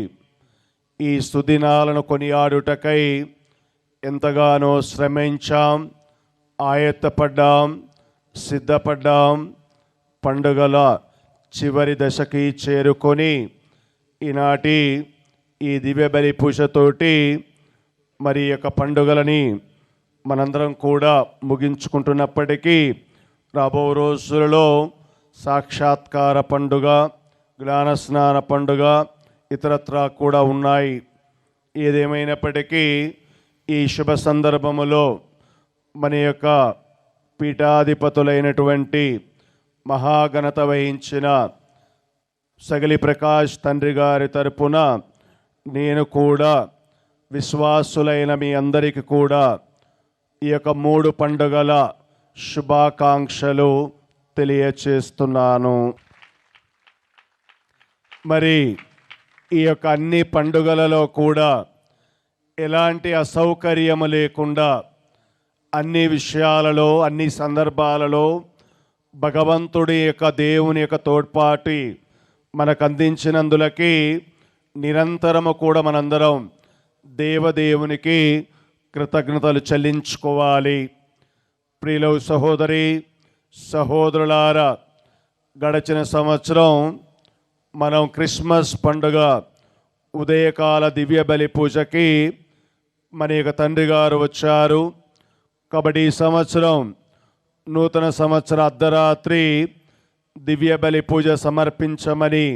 Speaker 2: ఈ సుదినాలను కొనియాడుటకై ఎంతగానో శ్రమించాం, ఆయత్తపడ్డాం, సిద్ధపడ్డాం. పండుగల చివరి దశకి చేరుకొని ఈనాటి ఈ దివ్య బలి పూజతోటి మరి యొక్క పండుగలని మనందరం కూడా ముగించుకుంటున్నప్పటికీ రాబో రోజులలో సాక్షాత్కార పండుగ, జ్ఞానస్నాన పండుగ ఇతరత్రా కూడా ఉన్నాయి. ఏదేమైనప్పటికీ ఈ శుభ సందర్భములో మన యొక్క పీఠాధిపతులైనటువంటి మహాఘనత వహించిన సగలి ప్రకాష్ తండ్రి గారి తరపున నేను కూడా విశ్వాసులైన మీ అందరికీ కూడా ఈ యొక్క 3 పండుగల శుభాకాంక్షలు తెలియచేస్తున్నాను. మరి ఈ యొక్క అన్ని పండుగలలో కూడా ఎలాంటి అసౌకర్యము లేకుండా అన్ని విషయాలలో, అన్ని సందర్భాలలో భగవంతుడి యొక్క దేవుని యొక్క తోడ్పాటు మనకు అందించినందులకి నిరంతరము కూడా మనందరం దేవదేవునికి కృతజ్ఞతలు చెల్లించుకోవాలి. ప్రియుల సహోదరి సహోదరులారా, గడిచిన సంవత్సరం మనం క్రిస్మస్ పండుగ ఉదయకాల దివ్య బలి పూజకి మన యొక్క తండ్రి గారు వచ్చారు. కాబట్టి ఈ సంవత్సరం నూతన సంవత్సర అర్ధరాత్రి దివ్య బలి పూజ సమర్పించమని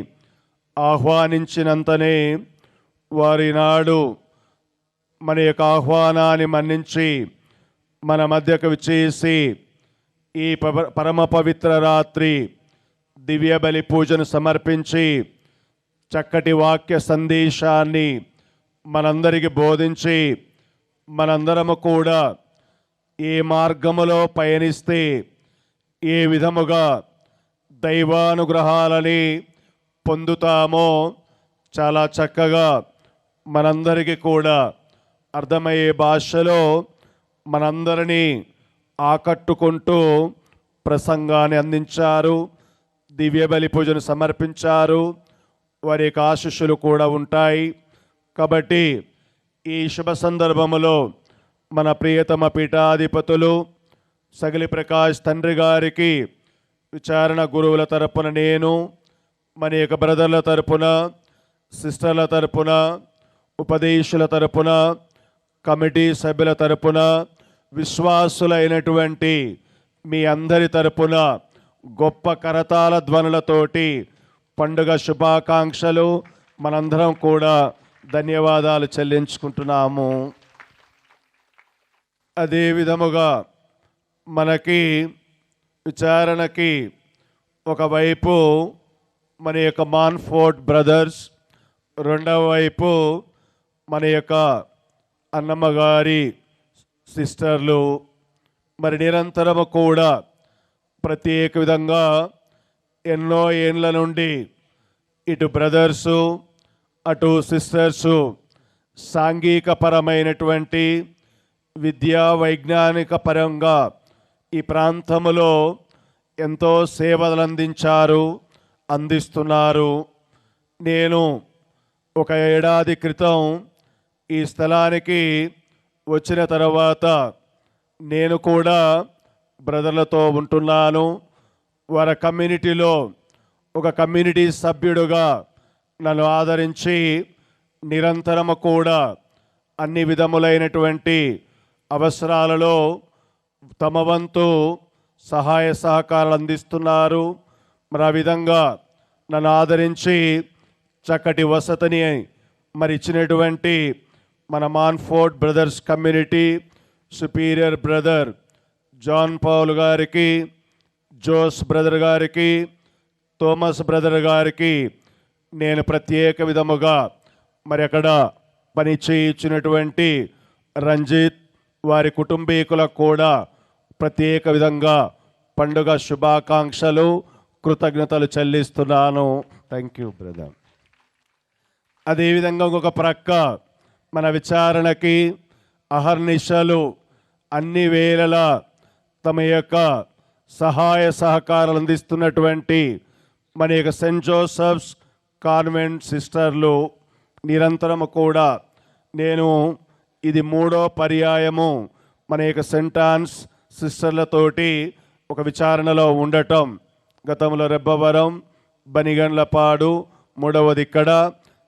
Speaker 2: ఆహ్వానించినంతనే వారి నాడు మన యొక్క ఆహ్వానాన్ని మన్నించి మన మధ్యకు విచ్చేసి ఈ పరమ పవిత్ర రాత్రి దివ్య బలి పూజను సమర్పించి చక్కటి వాక్య సందేశాన్ని మనందరికీ బోధించి మనందరము కూడా ఏ మార్గములో పయనిస్తే ఏ విధముగా దైవానుగ్రహాలని పొందుతామో చాలా చక్కగా మనందరికీ కూడా అర్థమయ్యే భాషలో మనందరినీ ఆకట్టుకుంటూ ప్రసంగాన్ని అందించారు. దివ్య బలి పూజను సమర్పించారు. వారి యొక్క ఆశీస్సులు కూడా ఉంటాయి. కాబట్టి ఈ శుభ సందర్భములో మన ప్రియతమ పీఠాధిపతులు సగలి ప్రకాష్ తండ్రి గారికి విచారణ గురువుల తరపున నేను, మన యొక్క బ్రదర్ల తరపున, సిస్టర్ల తరపున, ఉపదేశుల తరపున, కమిటీ సభ్యుల తరపున, విశ్వాసులైనటువంటి మీ అందరి తరపున గొప్ప కరతాళ ధ్వనులతోటి పండుగ శుభాకాంక్షలు మనందరం కూడా ధన్యవాదాలు చెల్లించుకుంటున్నాము. అదే విధముగా మనకి విచారణకి ఒకవైపు మన యొక్క మాన్ఫోర్డ్ బ్రదర్స్, రెండవ వైపు మన యొక్క అన్నమ్మ గారి సిస్టర్లు మరి నిరంతరము కూడా ప్రత్యేక విధంగా ఎన్నో ఏండ్ల నుండి ఇటు బ్రదర్సు అటు సిస్టర్సు సాంఘికపరమైనటువంటి విద్యా వైజ్ఞానిక పరంగా ఈ ప్రాంతంలో ఎంతో సేవలు అందిస్తున్నారు. నేను ఒక ఏడాది క్రితం ఈ స్థలానికి వచ్చిన తర్వాత నేను కూడా బ్రదర్లతో ఉంటున్నాను. వారి కమ్యూనిటీలో ఒక కమ్యూనిటీ సభ్యుడుగా నన్ను ఆదరించి నిరంతరము కూడా అన్ని విధములైనటువంటి అవసరాలలో తమ వంతు సహాయ సహకారాలు అందిస్తున్నారు. మరి ఆ విధంగా నన్ను ఆదరించి చక్కటి వసతిని మరి ఇచ్చినటువంటి మన Montfort brothers community superior brother John Paul గారికి, జోస్ బ్రదర్ గారికి, థోమస్ బ్రదర్ గారికి నేను ప్రత్యేక విధముగా మరి అక్కడ పని చేయించినటువంటి రంజిత్ వారి కుటుంబీకులకు కూడా ప్రత్యేక విధంగా పండుగ శుభాకాంక్షలు కృతజ్ఞతలు చెల్లిస్తున్నాను. Thank you brother. అదేవిధంగా ఇంకొక ప్రక్క మన విచారణకి అహర్నిశలు అన్ని వేళలా తమ యొక్క సహాయ సహకారాలు అందిస్తున్నటువంటి మన యొక్క సెయింట్ జోసెఫ్స్ కాన్వెంట్ సిస్టర్లు నిరంతరము కూడా నేను ఇది 3వ పర్యాయము మన యొక్క సెయింట్ ఆన్స్ సిస్టర్లతోటి ఒక విచారణలో ఉండటం. గతంలో రెబ్బవరం, బనిగండ్లపాడు, 3వది ఇక్కడ.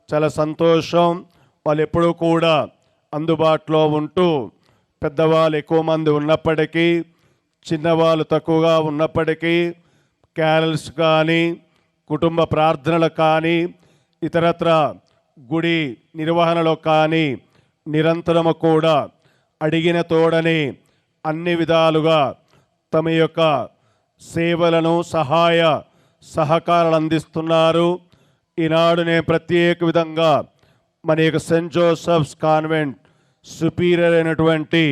Speaker 2: చాలా సంతోషం. వాళ్ళు ఎప్పుడూ కూడా అందుబాటులో ఉంటూ పెద్దవాళ్ళు ఎక్కువ మంది ఉన్నప్పటికీ, చిన్నవాళ్ళు తక్కువగా ఉన్నప్పటికీ, క్యారల్స్ కానీ, కుటుంబ ప్రార్థనలు కానీ, ఇతరత్ర గుడి నిర్వహణలో కానీ నిరంతరము కూడా అడిగిన తోడని అన్ని విధాలుగా తమ యొక్క సేవలను సహాయ సహకారాలు అందిస్తున్నారు. ఈనాడు నేను ప్రత్యేక విధంగా మన యొక్క సెయింట్ జోసెఫ్స్ కాన్వెంట్ సుపీరియర్ అయినటువంటి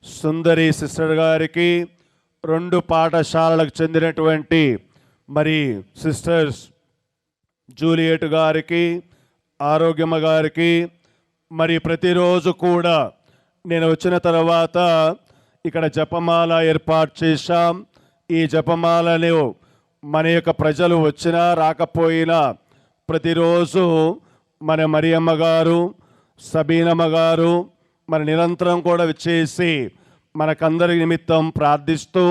Speaker 2: సుందరి సిస్టర్ గారికి, 2 పాఠశాలలకు చెందినటువంటి మరి సిస్టర్స్ జూలియట్ గారికి, ఆరోగ్యమ్మ గారికి, మరి ప్రతిరోజు కూడా నేను వచ్చిన తర్వాత ఇక్కడ జపమాల ఏర్పాటు చేశాం. ఈ జపమాలను మన యొక్క ప్రజలు వచ్చినా రాకపోయినా ప్రతిరోజు మన మరియమ్మ గారు, సబీనమ్మ గారు మన నిరంతరం కూడా వచ్చేసి మనకందరి నిమిత్తం ప్రార్థిస్తూ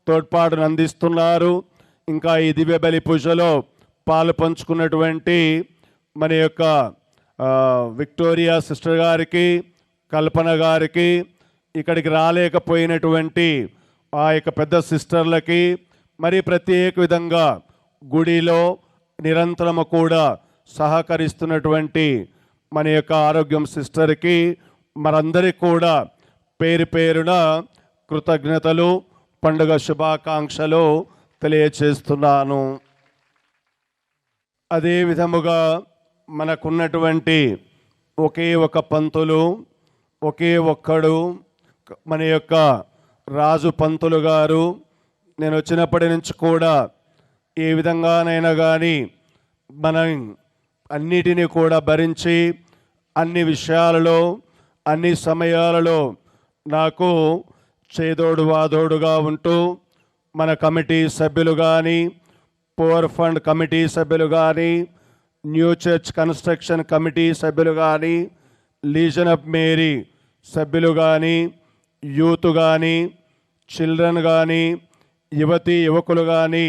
Speaker 2: తోడ్పాటును అందిస్తున్నారు. ఇంకా ఈ దివ్య బలి పూజలో పాలు పంచుకున్నటువంటి మన యొక్క విక్టోరియా సిస్టర్ గారికి, కల్పన గారికి, ఇక్కడికి రాలేకపోయినటువంటి ఆ యొక్క పెద్ద సిస్టర్లకి, మరి ప్రత్యేక విధంగా గుడిలో నిరంతరము కూడా సహకరిస్తున్నటువంటి మన యొక్క ఆరోగ్యం సిస్టర్కి, మనందరికీ కూడా పేరు పేరున కృతజ్ఞతలు, పండుగ శుభాకాంక్షలు తెలియచేస్తున్నాను. అదే విధముగా మనకున్నటువంటి ఒకే ఒక పంతులు, ఒకే ఒక్కడు మన యొక్క రాజు పంతులు గారు. నేను వచ్చినప్పటి నుంచి కూడా ఏ విధంగానైనా కానీ మనం అన్నిటినీ కూడా భరించి అన్ని విషయాలలో అన్ని సమయాలలో నాకు చేదోడు వాదోడుగా ఉంటూ మన కమిటీ సభ్యులు కానీ, పూర్ ఫండ్ కమిటీ సభ్యులు కానీ, న్యూ చర్చ్ కన్స్ట్రక్షన్ కమిటీ సభ్యులు కానీ, లీజన్ ఆఫ్ మేరీ సభ్యులు కానీ, యూత్ కానీ, చిల్డ్రన్ కానీ, యువతి యువకులు కానీ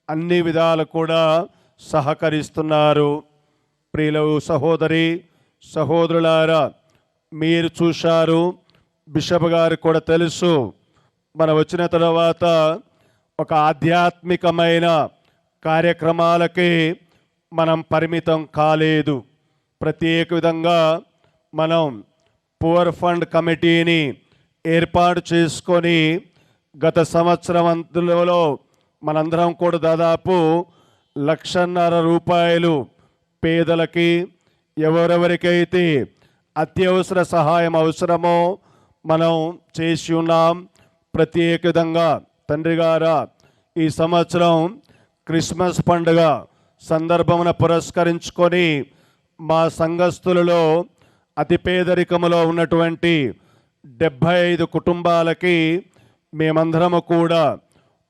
Speaker 2: అన్ని విధాలు కూడా సహకరిస్తున్నారు. ప్రియులు సహోదరి సహోదరులారా, మీరు చూశారు, బిషప్ గారు కూడా తెలుసు, మనం వచ్చిన తర్వాత ఒక ఆధ్యాత్మికమైన కార్యక్రమాలకి మనం పరిమితం కాలేదు. ప్రత్యేక విధంగా మనం పూర్ ఫండ్ కమిటీని ఏర్పాటు చేసుకొని గత సంవత్సరం అంతలో మనందరం కూడా దాదాపు 1,50,000 రూపాయలు పేదలకి, ఎవరెవరికైతే అత్యవసర సహాయం అవసరమో మనం చేసి ఉన్నాం. ప్రత్యేక విధంగా తండ్రి గారా, ఈ సంవత్సరం క్రిస్మస్ పండుగ సందర్భమున పురస్కరించుకొని మా సంఘస్థులలో అతి పేదరికములో ఉన్నటువంటి 75 కుటుంబాలకి మేమందరము కూడా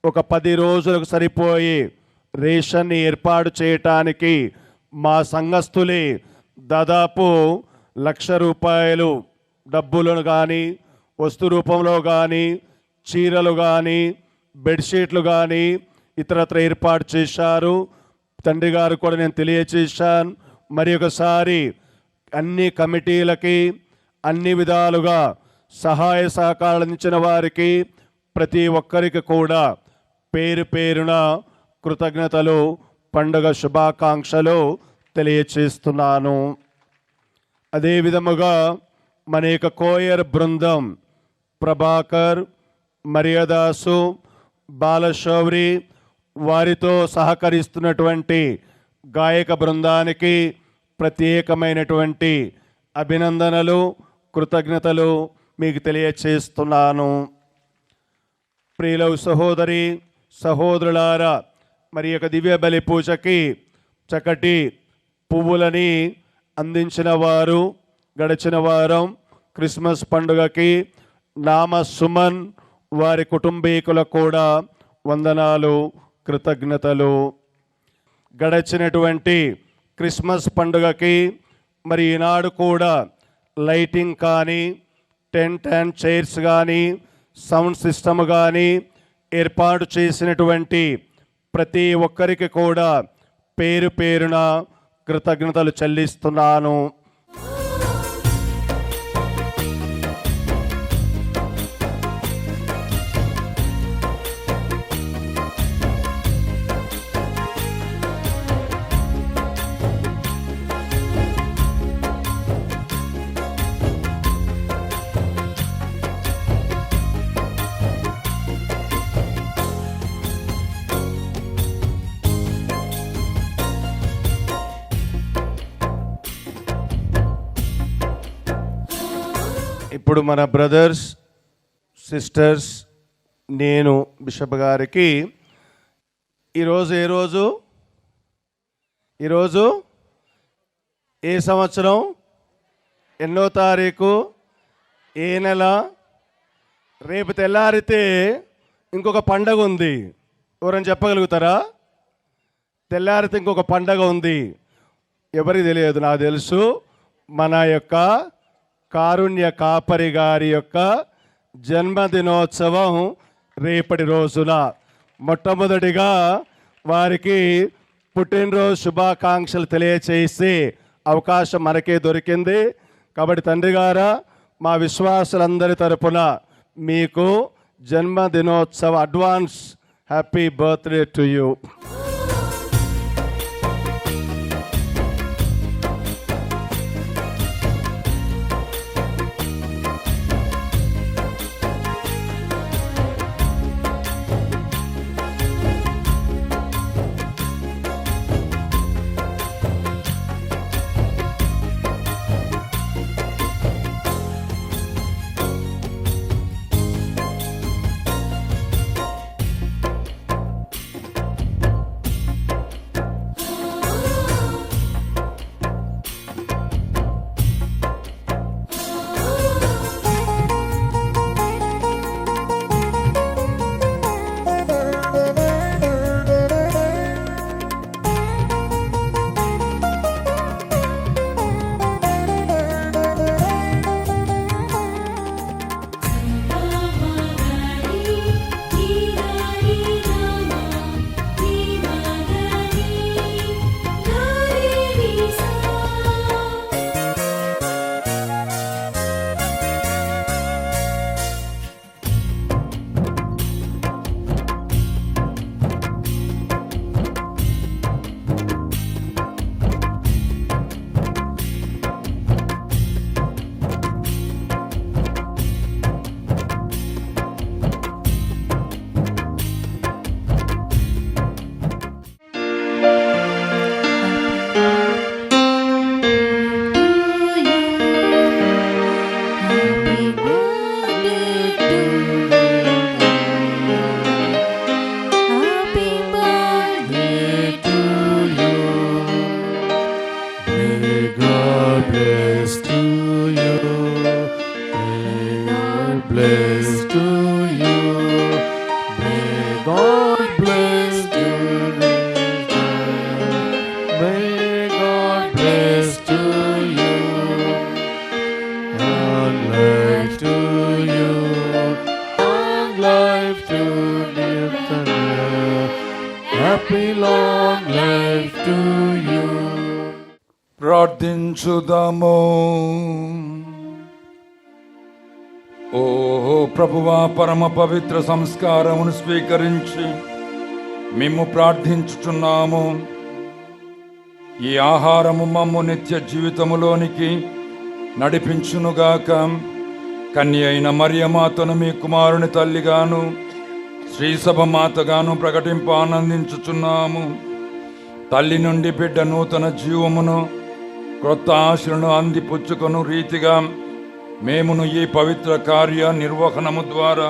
Speaker 2: ఒక 10 రోజులకు సరిపోయి రేషన్ని ఏర్పాటు చేయటానికి మా సంఘస్థులే దాదాపు 1,00,000 రూపాయలు డబ్బులను కానీ, వస్తు రూపంలో కానీ, చీరలు కానీ, బెడ్షీట్లు కానీ ఇతరత్ర ఏర్పాటు చేశారు. తండ్రి గారు కూడా నేను తెలియచేశాను. మరి ఒకసారి అన్ని కమిటీలకి అన్ని విధాలుగా సహాయ సహకారాలు అందించిన వారికి ప్రతి ఒక్కరికి కూడా పేరు పేరున కృతజ్ఞతలు, పండుగ శుభాకాంక్షలు తెలియచేస్తున్నాను. అదే విధముగా మన యొక్క కోయర్ బృందం ప్రభాకర్, మరియదాసు, బాలశౌరి వారితో సహకరిస్తున్నటువంటి గాయక బృందానికి ప్రత్యేకమైనటువంటి అభినందనలు, కృతజ్ఞతలు మీకు తెలియచేస్తున్నాను. ప్రియుల సహోదరి సహోదరులారా, మరి యొక్క దివ్య బలి పూజకి చక్కటి పువ్వులని అందించిన వారు గడిచిన వారం క్రిస్మస్ పండుగకి నామ సుమన్ వారి కుటుంబీకులకు కూడా వందనాలు, కృతజ్ఞతలు. గడిచినటువంటి క్రిస్మస్ పండుగకి మరి ఈనాడు కూడా లైటింగ్ కానీ, టెంట్ అండ్ చైర్స్ కానీ, సౌండ్ సిస్టమ్ కానీ ఏర్పాటు చేసినటువంటి ప్రతి ఒక్కరికి కూడా పేరు పేరున కృతజ్ఞతలు చెల్లిస్తున్నాను. ఇప్పుడు మన బ్రదర్స్, సిస్టర్స్, నేను బిషప్ గారికి ఈరోజు ఏ సంవత్సరం, ఎన్నో తారీఖు, ఏ నెల, రేపు తెల్లారితే ఇంకొక పండగ ఉంది. ఎవరైనా చెప్పగలుగుతారా? తెల్లారితే ఇంకొక పండగ ఉంది. ఎవరికి తెలియదు, నాకు తెలుసు. మన యొక్క కారుణ్య కాపరి గారి యొక్క జన్మదినోత్సవం రేపటి రోజున. మొట్టమొదటిగా వారికి పుట్టినరోజు శుభాకాంక్షలు తెలియచేసే అవకాశం మనకే దొరికింది. కాబట్టి తండ్రి గారా, మా విశ్వాసులందరి తరపున మీకు జన్మదినోత్సవ advance happy birthday to you.
Speaker 3: ప్రార్థించుదాము. ఓ ప్రభువా, పరమ పవిత్ర సంస్కారమును స్వీకరించి మేము ప్రార్థించుచున్నాము. ఈ ఆహారము మమ్ము నిత్య జీవితములోనికి నడిపించునుగాక. కన్య అయిన మరియమాతను మీ కుమారుని తల్లిగాను శ్రీసభ మాతగాను ప్రకటింప ఆనందించుచున్నాము. తల్లి నుండి బిడ్డ నూతన జీవమును, క్రొత్త ఆశలను అందిపుచ్చుకొను రీతిగా మేమును ఈ పవిత్ర కార్య నిర్వహణము ద్వారా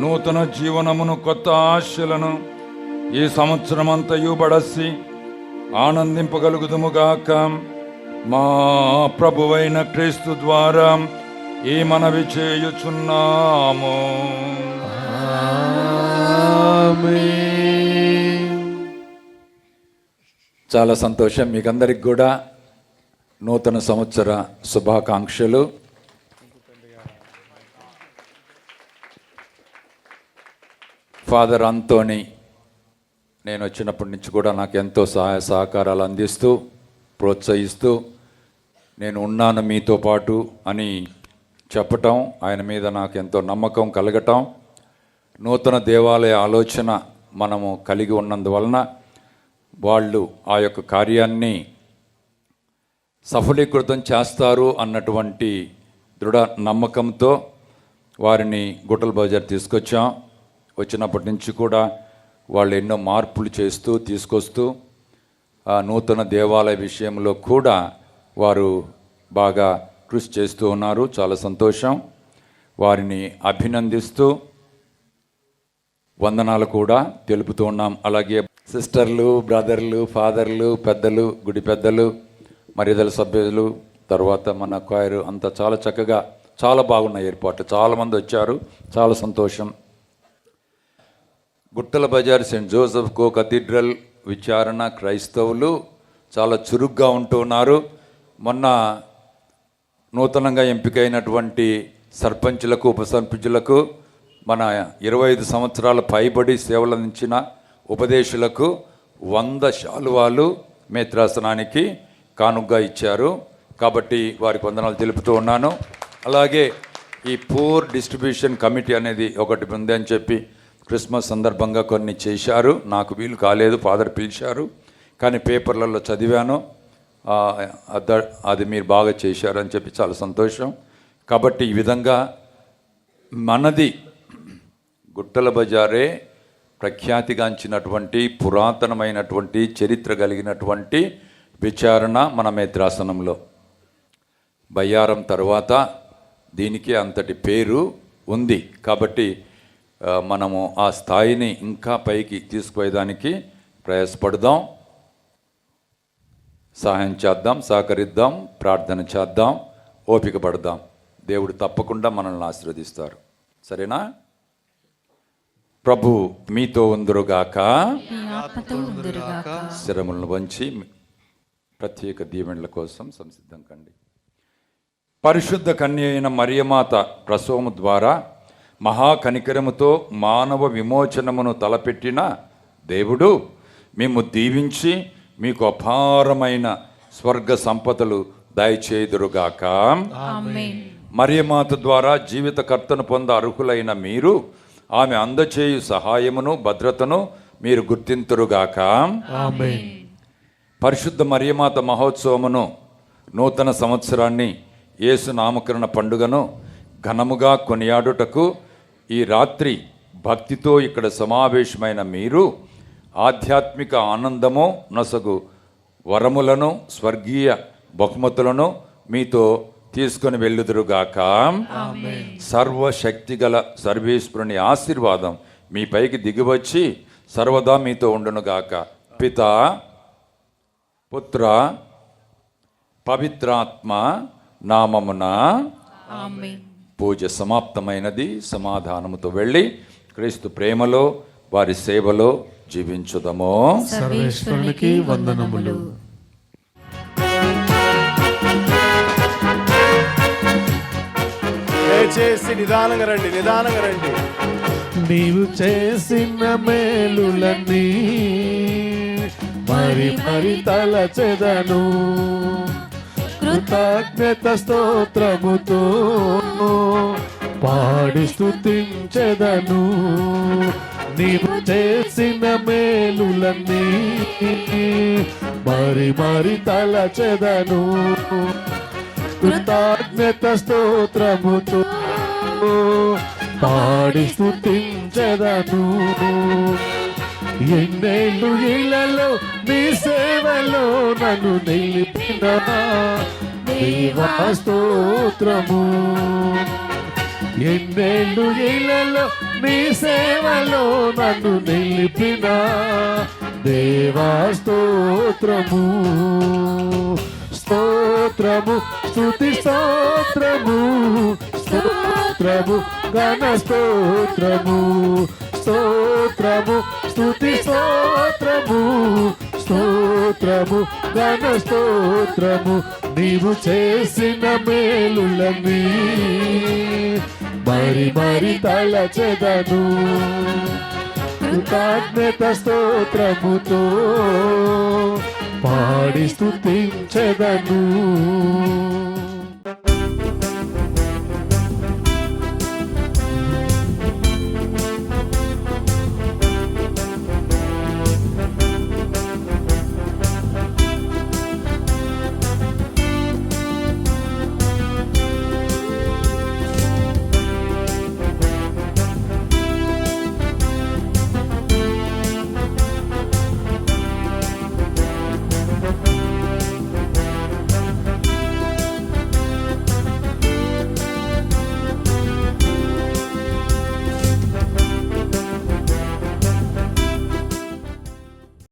Speaker 3: నూతన జీవనమును, కొత్త ఆశలను ఈ సంవత్సరమంతయు బడసి ఆనందింపగలుగుదుముగాక. మా ప్రభువైన క్రీస్తు ద్వారా ఈ మనవి చేయుచున్నాము. చాలా సంతోషం. మీకందరికి కూడా నూతన సంవత్సర శుభాకాంక్షలు. ఫాదర్ అంతోని నేను వచ్చినప్పటి నుంచి కూడా నాకు ఎంతో సహాయ సహకారాలు అందిస్తూ ప్రోత్సహిస్తూ నేను ఉన్నాను మీతో పాటు అని చెప్పటం, ఆయన మీద నాకు ఎంతో నమ్మకం కలగటం, నూతన దేవాలయ ఆలోచన మనము కలిగి ఉన్నందువలన వాళ్ళు ఆ యొక్క కార్యాన్ని సఫలీకృతం చేస్తారు అన్నటువంటి దృఢ నమ్మకంతో వారిని గుట్టల బజార్ తీసుకొచ్చాం. వచ్చినప్పటి నుంచి కూడా వాళ్ళు ఎన్నో మార్పులు చేస్తూ తీసుకొస్తూ ఆ నూతన దేవాలయ విషయంలో కూడా వారు బాగా కృషి చేస్తూ ఉన్నారు. చాలా సంతోషం. వారిని అభినందిస్తూ వందనాలు కూడా తెలుపుతూ ఉన్నాం. అలాగే సిస్టర్లు, బ్రదర్లు, ఫాదర్లు, పెద్దలు, గుడి పెద్దలు, మర్యాదల సభ్యులు, తర్వాత మన క్వైర్ అంతా చాలా చక్కగా చాలా బాగున్న ఏర్పాట్లు. చాలామంది వచ్చారు. చాలా సంతోషం. గుట్టల బజార్ సెయింట్ జోసెఫ్ కో కథీడ్రల్ విచారణ క్రైస్తవులు చాలా చురుగ్గా ఉంటూ ఉన్నారు. మొన్న నూతనంగా ఎంపికైనటువంటి సర్పంచులకు, ఉప సర్పంచులకు, మన 25 సంవత్సరాల పైబడి సేవలు అందించిన ఉపదేశులకు 100 శాలువాలు మేత్రాసనానికి కానుగ్గా ఇచ్చారు. కాబట్టి వారికి వందనాలు తెలుపుతూ ఉన్నాను. అలాగే ఈ పూర్ డిస్ట్రిబ్యూషన్ కమిటీ అనేది ఒకటి ఉంది అని చెప్పి క్రిస్మస్ సందర్భంగా కొన్ని చేశారు. నాకు వీలు కాలేదు, ఫాదర్ పిలిచారు, కానీ పేపర్లలో చదివాను. అది మీరు బాగా చేశారని చెప్పి చాలా సంతోషం. కాబట్టి ఈ విధంగా మనది గుట్టల బజారే ప్రఖ్యాతిగాంచినటువంటి పురాతనమైనటువంటి చరిత్ర కలిగినటువంటి విచారణ మన మేత్రాసనంలో. బయ్యారం తర్వాత దీనికి అంతటి పేరు ఉంది. కాబట్టి మనము ఆ స్థాయిని ఇంకా పైకి తీసుకుపోయేదానికి ప్రయాసపడదాం, సహాయం చేద్దాం, సహకరిద్దాం, ప్రార్థన చేద్దాం, ఓపిక పడదాం. దేవుడు తప్పకుండా మనల్ని ఆశీర్వదిస్తారు. సరేనా? ప్రభు మీతో ఉందురుగాక. శిరములను వంచి ప్రత్యేక దీవెనల కోసం సంసిద్ధం కండి. పరిశుద్ధ కన్య అయిన మరియమాత ప్రసవము ద్వారా మహాకనికరముతో మానవ విమోచనమును తలపెట్టిన దేవుడు మేము దీవించి మీకు అపారమైన స్వర్గ సంపదలు దయచేయుదురుగాక. మరియమాత ద్వారా జీవితకర్తను పొంద అర్హులైన మీరు ఆమె అందచేయు సహాయమును భద్రతను మీరు గుర్తింతురుగాక. పరిశుద్ధ మరియమాత మహోత్సవమును, నూతన సంవత్సరాన్ని, యేసు నామకరణ పండుగను ఘనముగా కొనియాడుటకు ఈ రాత్రి భక్తితో ఇక్కడ సమావేశమైన మీరు ఆధ్యాత్మిక ఆనందము నొసగు వరములను, స్వర్గీయ బహుమతులను మీతో తీసుకొని వెళ్ళుదురుగాక. సర్వశక్తిగల సర్వేశ్వరుని ఆశీర్వాదం మీ పైకి దిగివచ్చి సర్వదా మీతో ఉండునుగాక. పిత, పుత్ర, పవిత్రాత్మ నామమున. పూజ సమాప్తమైనది. సమాధానముతో వెళ్ళి క్రీస్తు ప్రేమలో వారి సేవలో జీవించుదము.
Speaker 1: సర్వేశ్వరునికి వందనములు.
Speaker 2: దయచేసి నిదానంగా రండి, నిదానంగా రండి.
Speaker 1: నీవు చేసిన మేలులన్నీ మరి మరి తలచెదను, కృతజ్ఞత స్తోత్రముతో పాడి స్తుతించెదను. నీవు చేసిన మేలులన్నీ మరి మరి తలచెదను, కృతజ్ఞత స్తోత్రముతో పాడి స్తుతించెదను. ఎన్నేళ్ళు ఇళ్ళలో నీ సేవలో నన్ను నిలిపిన దేవా స్తోత్రము. ఎన్నేళ్ళు ఇళ్ళలో నీ సేవలో నన్ను నిలిపిన దేవా స్తోత్రము. స్తోత్రము, స్తుతి స్తోత్రము, స్తోత్రము, ఘన స్తోత్రము, స్తోత్రము, స్తుతి స్తోత్రము, స్తోత్రము ఘన స్తోత్రము నీవు చేసిన మేలులని మరి మరి తలచెదను కృతజ్ఞత స్తోత్రముతో పాడి స్తుతించెదను